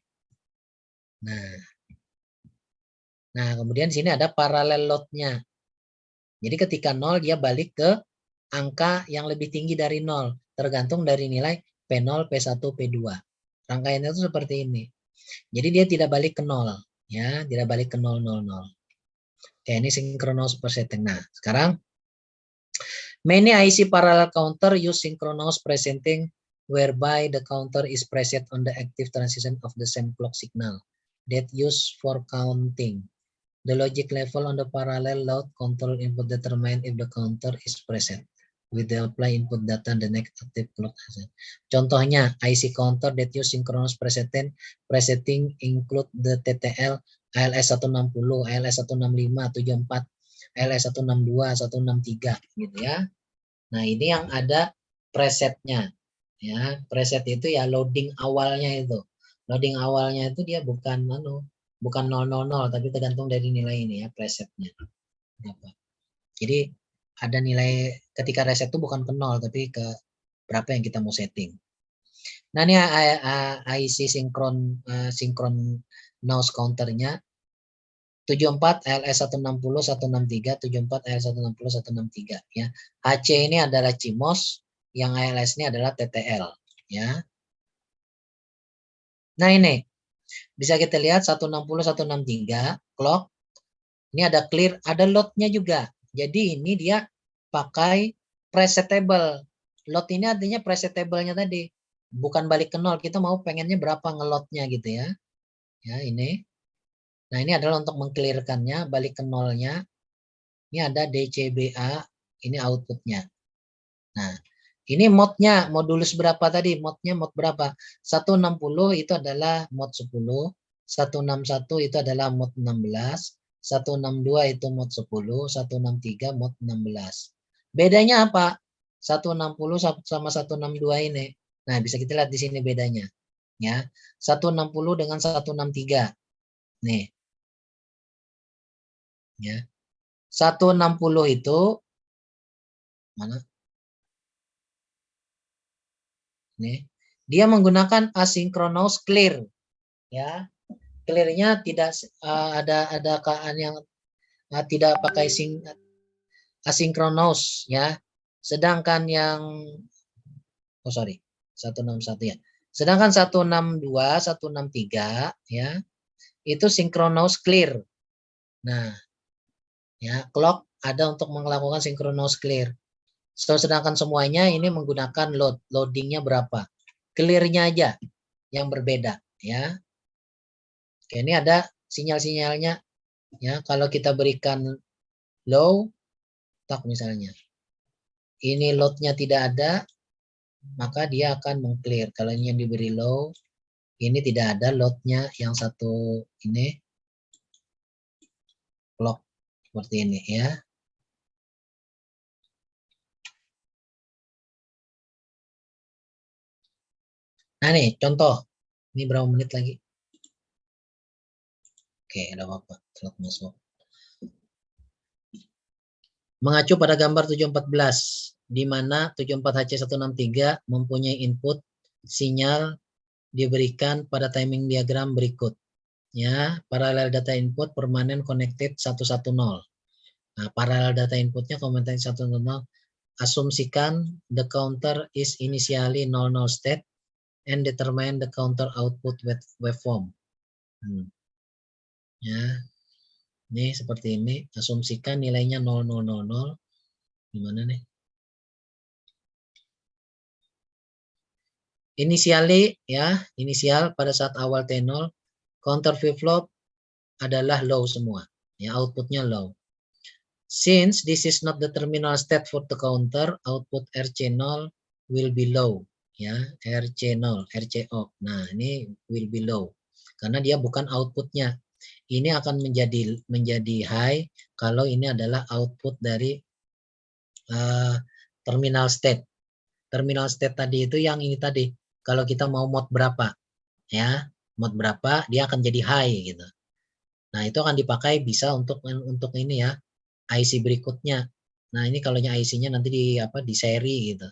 Nah, kemudian sini ada parallel load-nya. Jadi ketika 0 dia balik ke angka yang lebih tinggi dari 0, tergantung dari nilai P0, P1, P2. Rangkaiannya itu seperti ini. Jadi dia tidak balik ke 0. Ya, tidak balik ke 000. Oke, ini synchronous presetting. Nah, sekarang many IC parallel counter use synchronous presetting whereby the counter is preset on the active transition of the same clock signal that used for counting. The logic level on the parallel load control input determine if the counter is preset with the apply input data the next active clock. Contohnya IC counter that use synchronous presetting include the TTL ALS 160, ALS 165, 74, ALS 162, 163 gitu ya. Nah, ini yang ada presetnya. Ya, preset itu ya loading awalnya itu. Loading awalnya itu dia bukan 000 tapi tergantung dari nilai ini ya presetnya. Jadi ada nilai ketika reset itu bukan ke 0 tapi ke berapa yang kita mau setting. Nah, ini IC synchronous counternya 74 LS 160 163 74 LS 160 163 ya. HC ini adalah CMOS, yang ALS ini adalah TTL ya. Nah, ini bisa kita lihat 160 163 clock. Ini ada clear, ada load-nya juga. Jadi ini dia pakai presetable. Load ini artinya presetable-nya tadi. Bukan balik ke 0, kita mau pengennya berapa ngelotnya gitu ya. Ya, ini. Nah, ini adalah untuk mengclearkannya, balik ke 0-nya. Ini ada DCBA, ini outputnya. Nah, ini modnya, modulus berapa tadi? Modnya mod berapa? 160 itu adalah mod 10, 161 itu adalah mod 16, 162 itu mod 10, 163 mod 16. Bedanya apa? 160 sama 162 ini. Nah, bisa kita lihat di sini bedanya. Ya, 160 dengan 163. Nih. Ya. 160 itu mana? Nih. Dia menggunakan asynchronous clear. Ya. Clear-nya tidak ada keadaan yang tidak pakai asynchronous ya. Sedangkan yang 161 ya. Sedangkan 162, 163 ya, itu synchronous clear. Nah, ya, clock ada untuk melakukan synchronous clear. Sedangkan semuanya ini menggunakan loadingnya berapa? Clear-nya aja yang berbeda ya. Oke, ini ada sinyal-sinyalnya ya. Kalau kita berikan low, tak misalnya. Ini load-nya tidak ada, maka dia akan mengclear. Kalau ini yang diberi low, ini tidak ada load-nya, yang satu ini clock seperti ini ya. Nah, nih contoh. Ini berapa menit lagi? Oke, ada apa-apa. Telat masuk. Mengacu pada gambar 714, di mana 74HC163 mempunyai input sinyal diberikan pada timing diagram berikut. Ya, parallel data input permanen connected 110. Nah, parallel data inputnya connected 110. Asumsikan the counter is initially 00 state and determine the counter output waveform. Ya, ini seperti ini. Asumsikan nilainya 0000. Gimana nih? Initially ya, inisial pada saat awal T0, counter flip-flop adalah low semua. Ya, outputnya low. Since this is not the terminal state for the counter, output RC0 will be low. Ya, RC0, RCO. Nah, ini will be low. Karena dia bukan outputnya. Ini akan menjadi high kalau ini adalah output dari terminal state. Terminal state tadi itu yang ini tadi. Kalau kita mau mod berapa, ya, mod berapa, dia akan jadi high gitu. Nah, itu akan dipakai bisa untuk ini ya, IC berikutnya. Nah, ini kalau IC-nya nanti di seri gitu.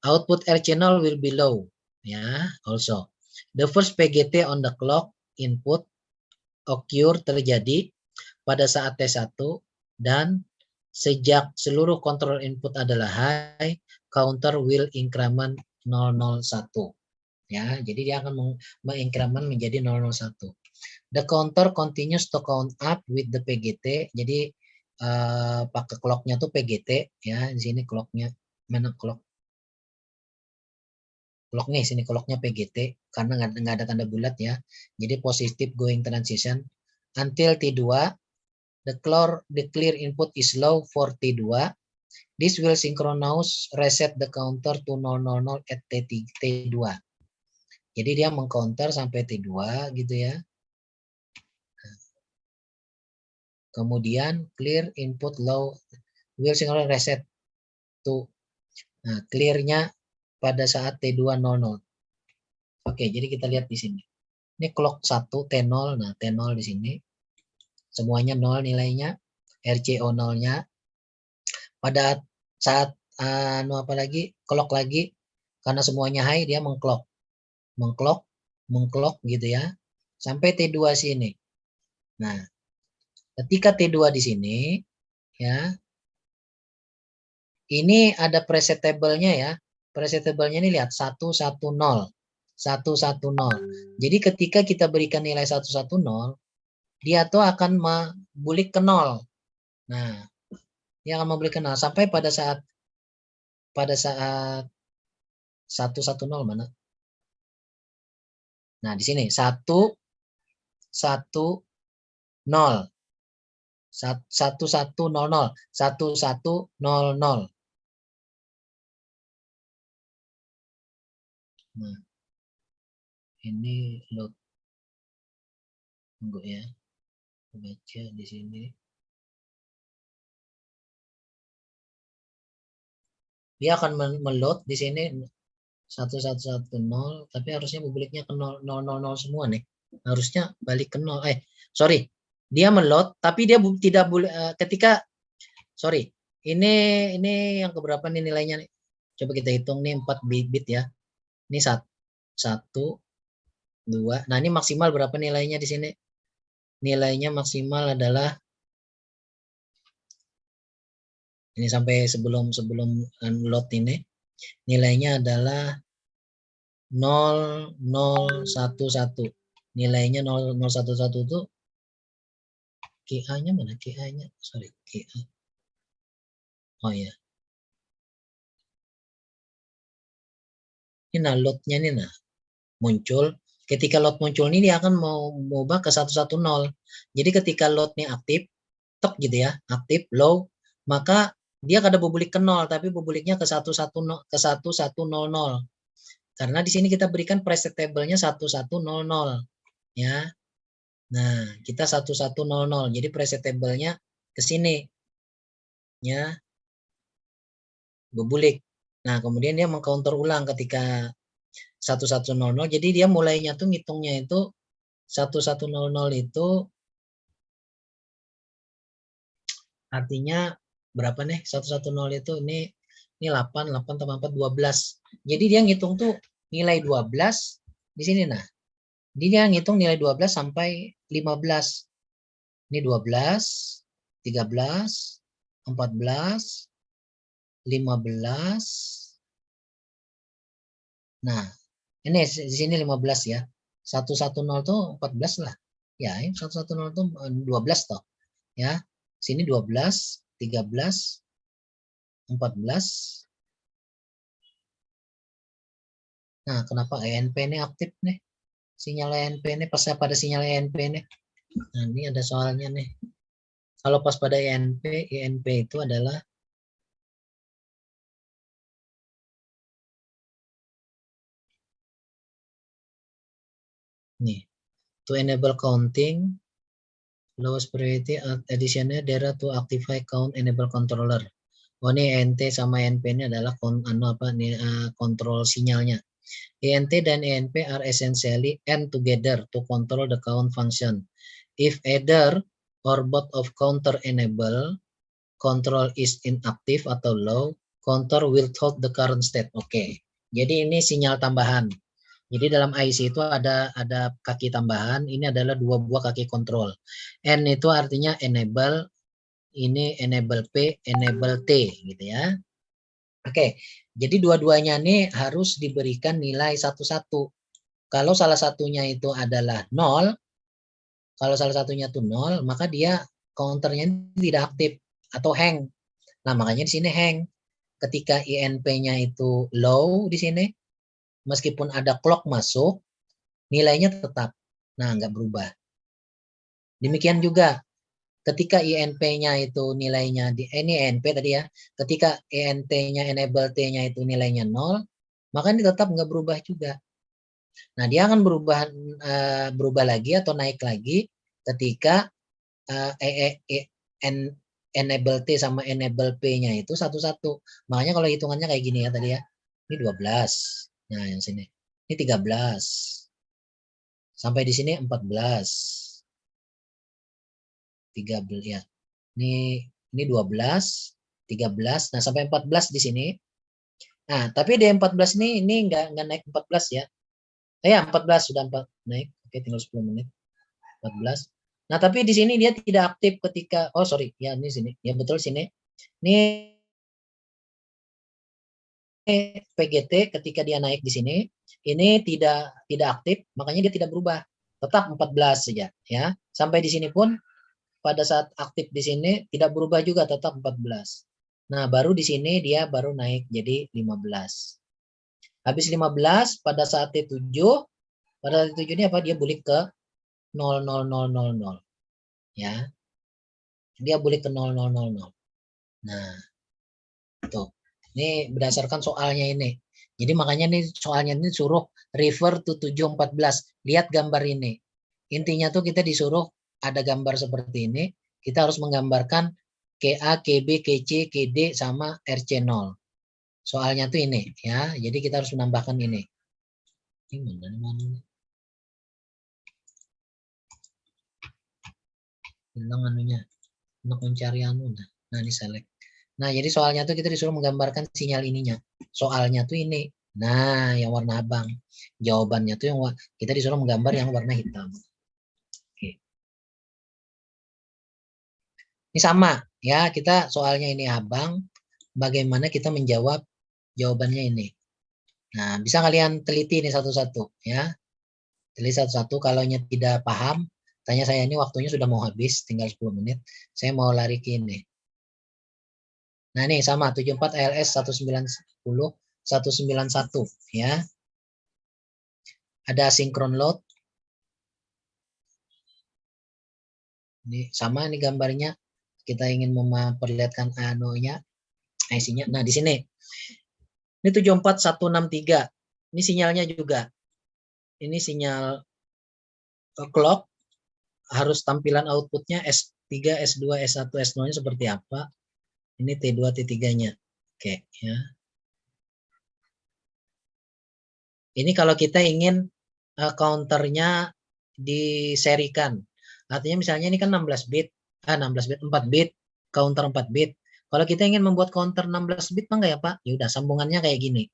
Output R channel will be low, ya, also. The first PGT on the clock input occur terjadi pada saat T1 dan sejak seluruh control input adalah high, counter will increment 001. Ya, jadi dia akan mengincrement menjadi 001. The counter continues to count up with the PGT. Jadi pakai clocknya tuh PGT ya. Di sini clocknya mana clock? Clocknya sini clocknya PGT karena nggak ada tanda bulat ya. Jadi positive going transition until T2. The clear input is low for T2. This will synchronous reset the counter to 000 at T2. Jadi dia mengcounter sampai T2 gitu ya. Kemudian clear input low will synchronous reset to clearnya pada saat T2 00. Oke, jadi kita lihat di sini. Ini clock 1 T0. Nah, T0 di sini. Semuanya 0 nilainya. RCO 0-nya. Pada saat apa lagi? Clock lagi. Karena semuanya high, dia mengclock gitu ya. Sampai T2 sini. Nah, ketika T2 di sini ya. Ini ada preset-table-nya ya. Preset-table-nya ini lihat 110. 110. Jadi ketika kita berikan nilai 110, dia tuh akan membulik ke 0. Nah, dia akan membulik ke 0 sampai pada saat 110 mana? Nah, di sini 110. 1100. 1100. Nah, ini load. Tunggu ya. Baca di sini. Dia akan meload di sini 1110, tapi harusnya publiknya ke 000 semua nih. Harusnya balik ke 0. Sorry. Dia meload tapi dia tidak boleh ketika ini yang keberapa nih nilainya nih? Coba kita hitung nih 4 bit ya. Ini 1 2. Nah, ini maksimal berapa nilainya di sini? Nilainya maksimal adalah ini sampai sebelum load ini nilainya adalah 0011. Nilainya 0011 itu KA-nya mana? KA-nya, sorry, KA. Oh ya. Ini nah load-nya ini nah muncul. Ketika load muncul ini dia akan mau mengubah ke 110. Jadi ketika load-nya aktif, tek gitu ya, aktif low, maka dia kada bubulik ke 0 tapi bubuliknya ke 1100 karena di sini kita berikan preset table-nya 1100 ya. Nah, kita 1100 jadi preset table-nya ke sini ya, bubulik. Nah, kemudian dia mengcounter ulang ketika 1100, jadi dia mulainya tuh ngitungnya itu 1100 itu artinya berapa nih? 110 itu ini 8 tambah 4 12. Jadi dia ngitung tuh nilai 12 di sini nah. Dia ngitung nilai 12 sampai 15. Ini 12, 13, 14, 15. Nah, ini di sini 15 ya. 110 tuh 14 lah. Ya, 110 tuh 12 toh. Ya. Sini 12, 13, 14. Nah, kenapa ENP ini aktif nih? Sinyal ENP ini pas pada sinyal ENP nih. Nah, ini ada soalnya nih. Kalau pas pada ENP itu adalah nih, to enable counting, lowest priority additionnya data to activate count enable controller. Oh, ini ENT sama ENP ini adalah kontrol sinyalnya. ENT dan ENP are essentially end together to control the count function. If either or both of counter enable, control is inactive atau low, counter will hold the current state. Oke. Jadi ini sinyal tambahan. Jadi dalam IC itu ada kaki tambahan, ini adalah 2 buah kaki kontrol. N itu artinya enable, ini enable P, enable T gitu ya. Oke. Jadi dua-duanya ini harus diberikan nilai 1-1. Kalau salah satunya itu adalah 0, Kalau salah satunya tuh 0, maka dia counternya tidak aktif atau hang. Nah, makanya di sini hang. Ketika INP-nya itu low di sini, meskipun ada clock masuk, nilainya tetap. Nah, nggak berubah. Demikian juga ketika INP-nya itu nilainya ini INP tadi ya. Ketika ENT-nya enable T-nya itu nilainya 0, maka ini tetap nggak berubah juga. Nah, dia akan berubah lagi atau naik lagi ketika enable T sama enable P-nya itu satu-satu. Makanya kalau hitungannya kayak gini ya tadi ya. Ini 12. Nah, yang sini. Ini 13. Sampai di sini 14. 13 ya. Ini 12, 13. Nah, sampai 14 di sini. Nah, tapi di 14 ini enggak naik 14 ya. Ya, 14 sudah 4 naik. Oke, tinggal 10 menit. 14. Nah, tapi di sini dia tidak aktif ketika ya ini sini. Ya betul sini. Ini PGT ketika dia naik di sini, ini tidak aktif, makanya dia tidak berubah. Tetap 14 saja ya. Sampai di sini pun pada saat aktif di sini tidak berubah juga, tetap 14. Nah, baru di sini dia baru naik jadi 15. Habis 15 pada saat T7, pada T7 ini apa? Dia balik ke 00000 ya. Dia balik ke 0000. Nah, tuh. Ini berdasarkan soalnya ini. Jadi makanya nih soalnya ini suruh refer to 714. Lihat gambar ini. Intinya tuh kita disuruh ada gambar seperti ini. Kita harus menggambarkan KA, KB, KC, KD sama RC0. Soalnya tuh ini ya. Jadi kita harus menambahkan ini. Ini mana? Hilang anunya. Untuk mencari anu. Nah, ini select. Nah, jadi soalnya tuh kita disuruh menggambarkan sinyal ininya. Soalnya tuh ini. Nah, yang warna abang. Jawabannya tuh yang kita disuruh menggambar yang warna hitam. Oke. Ini sama ya, kita soalnya ini abang. Bagaimana kita menjawab jawabannya ini. Nah, bisa kalian teliti ini satu-satu ya. Teliti satu-satu. Kalau tidak paham, tanya saya, ini waktunya sudah mau habis, tinggal 10 menit. Saya mau lari ke ini. Nah, ini sama 74 ALS 1910 191 ya. Ada sinkron load. Ini sama ini gambarnya. Kita ingin memperlihatkan anunya, IC-nya. Nah, di sini. Ini 74163. Ini sinyalnya juga. Ini sinyal clock. Harus tampilan outputnya S3, S2, S1, S0-nya seperti apa. Ini T2, T3-nya. Oke, ya. Ini kalau kita ingin counternya diserikan. Artinya misalnya ini kan 16 bit, 16 bit, 4 bit, counter 4 bit. Kalau kita ingin membuat counter 16 bit, enggak ya Pak? Ya udah, sambungannya kayak gini.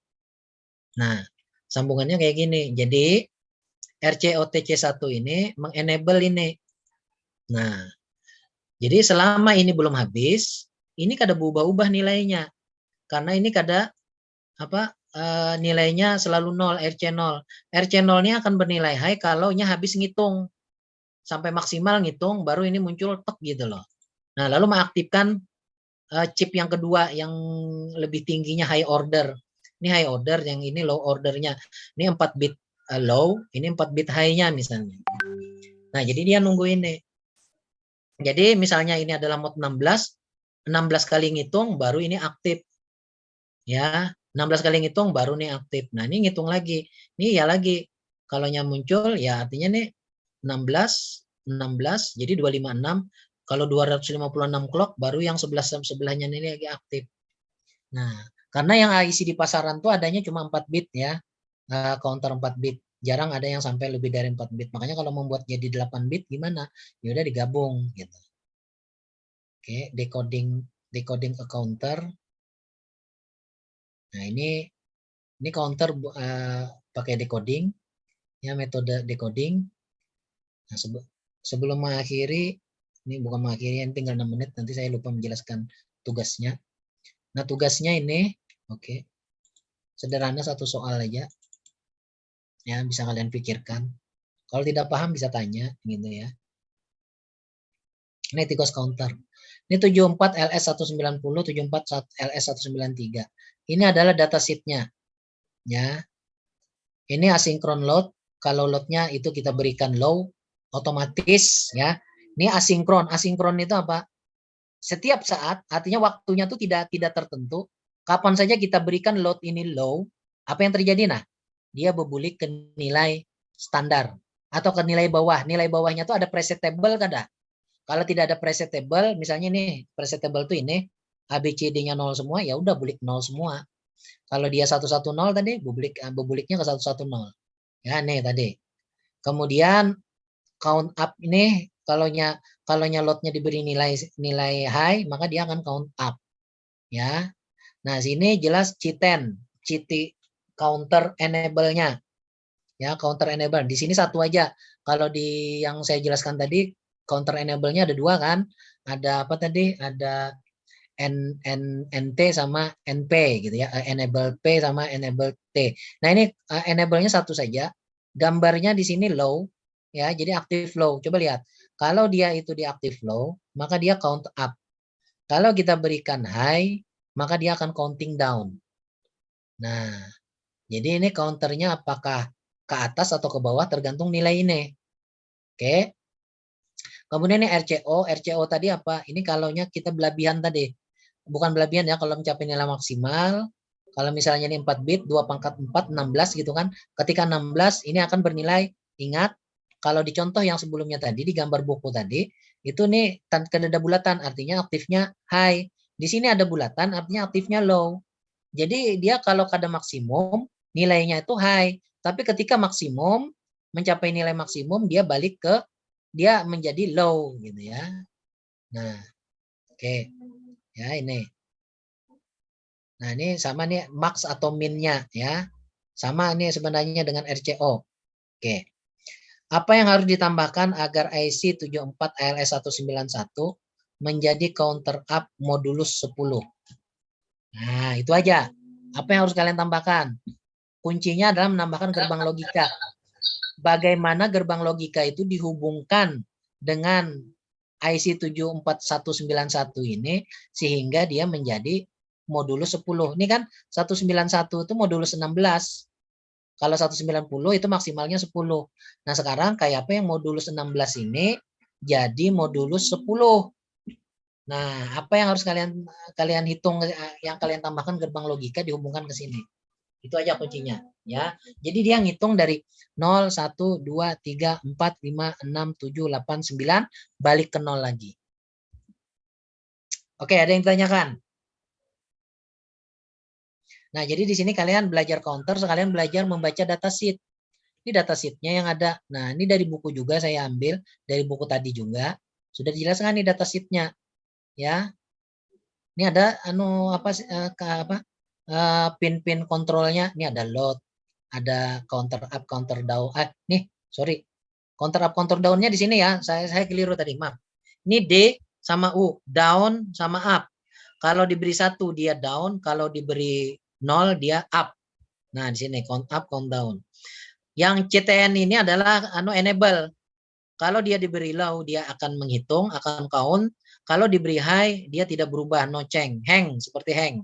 Nah, sambungannya kayak gini. Jadi RCOTC1 ini mengenable ini. Nah, jadi selama ini belum habis, ini kada berubah-ubah nilainya. Karena ini kada apa nilainya selalu 0, RC0. RC0-nya akan bernilai high kalau nya habis ngitung. Sampai maksimal ngitung, baru ini muncul tek gitu loh. Nah, lalu mengaktifkan chip yang kedua yang lebih tingginya high order. Ini high order, yang ini low ordernya. Ini 4 bit low, ini 4 bit high-nya misalnya. Nah, jadi dia nunggu ini. Jadi misalnya ini adalah mode 16, 16 kali ngitung baru ini aktif. Ya, 16 kali ngitung baru nih aktif. Nah, ini ngitung lagi. Ini ya lagi. Kalau nya muncul ya artinya nih 16 jadi 256. Kalau 256 clock baru yang sebelahnya ini lagi aktif. Nah, karena yang IC di pasaran tuh adanya cuma 4 bit ya. Counter 4 bit. Jarang ada yang sampai lebih dari 4 bit. Makanya kalau membuat jadi 8 bit gimana? Ya udah digabung gitu. Oke, decoding a counter. Nah, ini counter pakai decoding, ya, metode decoding. Nah, sebelum mengakhiri, ini bukan mengakhiri, ini tinggal 6 menit, nanti saya lupa menjelaskan tugasnya. Nah, tugasnya ini, oke, sederhana, satu soal aja, ya, bisa kalian pikirkan. Kalau tidak paham bisa tanya, gitu ya. Ini tikus counter. Ini 74 LS190, 74 LS193. Ini adalah datasheet-nya. Ya. Ini asynchron load. Kalau load-nya itu kita berikan low, otomatis ya. Ini asinkron. Asinkron itu apa? Setiap saat, artinya waktunya itu tidak tertentu. Kapan saja kita berikan load ini low, apa yang terjadi? Nah, dia berbulik ke nilai standar atau ke nilai bawah. Nilai bawahnya itu ada presetable kan? Kalau tidak ada presetable, misalnya nih presetable tuh ini ABCD-nya 0 semua, ya udah bulik 0 semua. Kalau dia 110 tadi, buliknya ke 110. Ya, nih tadi. Kemudian count up ini kalau loadnya diberi nilai high, maka dia akan count up. Ya. Nah, sini jelas C10, counter enable-nya. Ya, counter enable. Di sini satu aja. Kalau di yang saya jelaskan tadi, counter enable-nya ada dua kan? Ada apa tadi? Ada NT sama NP gitu ya. Enable P sama enable T. Nah, ini enable-nya satu saja. Gambarnya di sini low ya. Jadi active low. Coba lihat. Kalau dia itu di active low, maka dia count up. Kalau kita berikan high, maka dia akan counting down. Nah, jadi ini counternya apakah ke atas atau ke bawah tergantung nilai ini. Oke. Kemudian ini RCO. RCO tadi apa? Ini kalaunya kita belabihan tadi. Bukan belabihan ya, kalau mencapai nilai maksimal. Kalau misalnya ini 4 bit, 2 pangkat 4, 16 gitu kan. Ketika 16 ini akan bernilai, ingat, kalau di contoh yang sebelumnya tadi, di gambar buku tadi, itu nih ada bulatan, artinya aktifnya high. Di sini ada bulatan, artinya aktifnya low. Jadi dia kalau kada maksimum, nilainya itu high. Tapi ketika maksimum, mencapai nilai maksimum, dia balik ke, dia menjadi low gitu ya. Nah, oke. Ya, ini. Nah, ini sama nih max atau minnya ya. Sama ini sebenarnya dengan RCO. Oke. Apa yang harus ditambahkan agar IC 74 ALS191 menjadi counter up modulus 10? Nah, itu aja. Apa yang harus kalian tambahkan? Kuncinya adalah menambahkan gerbang logika. Bagaimana gerbang logika itu dihubungkan dengan IC 74191 ini sehingga dia menjadi modulus 10. Ini kan 191 itu modulus 16. Kalau 190 itu maksimalnya 10. Nah, sekarang kayak apa yang modulus 16 ini jadi modulus 10. Nah, apa yang harus kalian hitung, yang kalian tambahkan gerbang logika dihubungkan ke sini. Itu aja kuncinya ya. Jadi dia ngitung dari 0, 1, 2, 3, 4, 5, 6, 7, 8, 9 balik ke 0 lagi. Oke, ada yang ditanyakan? Nah, jadi di sini kalian belajar counter, sekalian belajar membaca datasheet. Ini datasheetnya yang ada. Nah, ini dari buku juga saya ambil, dari buku tadi juga. Sudah dijelaskan nih datasheetnya. Ya. Ini ada pin-pin kontrolnya. Ini ada load, ada counter up, counter down. Nih, sorry. Counter up, counter down-nya di sini ya. Saya keliru tadi, maaf. Ini D sama U, down sama up. Kalau diberi 1 dia down, kalau diberi 0 dia up. Nah, di sini count up, count down. Yang CTN ini adalah enable. Kalau dia diberi low, dia akan menghitung, akan count. Kalau diberi high, dia tidak berubah, no change, hang, seperti hang.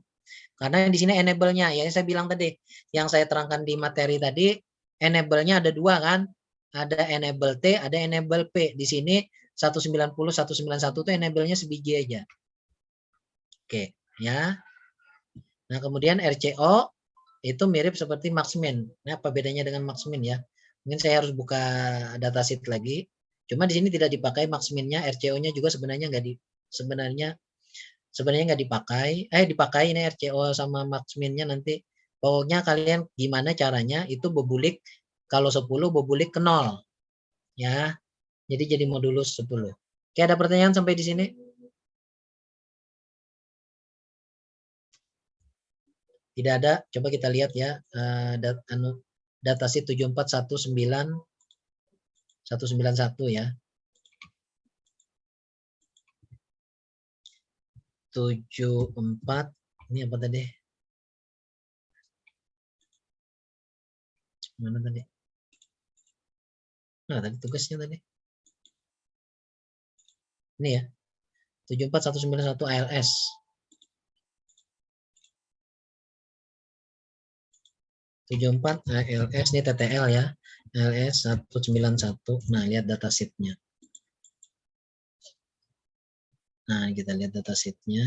Karena di sini enable-nya, ya saya bilang tadi, yang saya terangkan di materi tadi, enable-nya ada dua kan, ada enable T, ada enable P. Di sini 190, 191 itu enable-nya sebiji aja. Oke, ya. Nah, kemudian RCO itu mirip seperti max-min. Nah, apa bedanya dengan max-min ya? Mungkin saya harus buka datasheet lagi. Cuma di sini tidak dipakai max-minnya, RCO-nya juga sebenarnya nggak dipakai. Dipakai ini RCO sama max-minnya nanti. Pokoknya kalian gimana caranya itu bebulik, kalau 10 bebulik ke 0. Ya. Jadi modulus 10. Oke, ada pertanyaan sampai di sini? Tidak ada. Coba kita lihat ya. Datasheet 74191 ya. 74 ini apa tadi? Mana tadi? Nah, tadi tugasnya tadi. Ini ya. 74191 ALS. ALS ini TTL ya. ALS 191. Nah, lihat datasheet-nya. Nah, kita lihat datasheet-nya.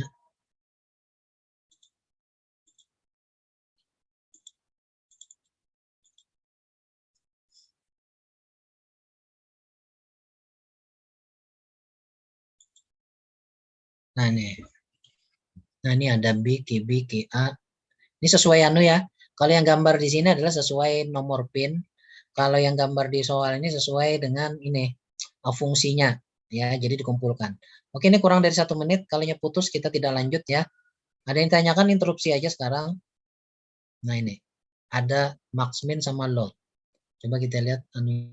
Nah, ini ada B, KB, KA. Ini sesuai anu ya. Kalau yang gambar di sini adalah sesuai nomor PIN. Kalau yang gambar di soal ini sesuai dengan ini fungsinya ya. Jadi dikumpulkan. Oke, ini kurang dari 1 menit. Kalau putus kita tidak lanjut ya. Ada yang tanyakan, interupsi aja sekarang. Nah, ini ada max min sama load. Coba kita lihat anu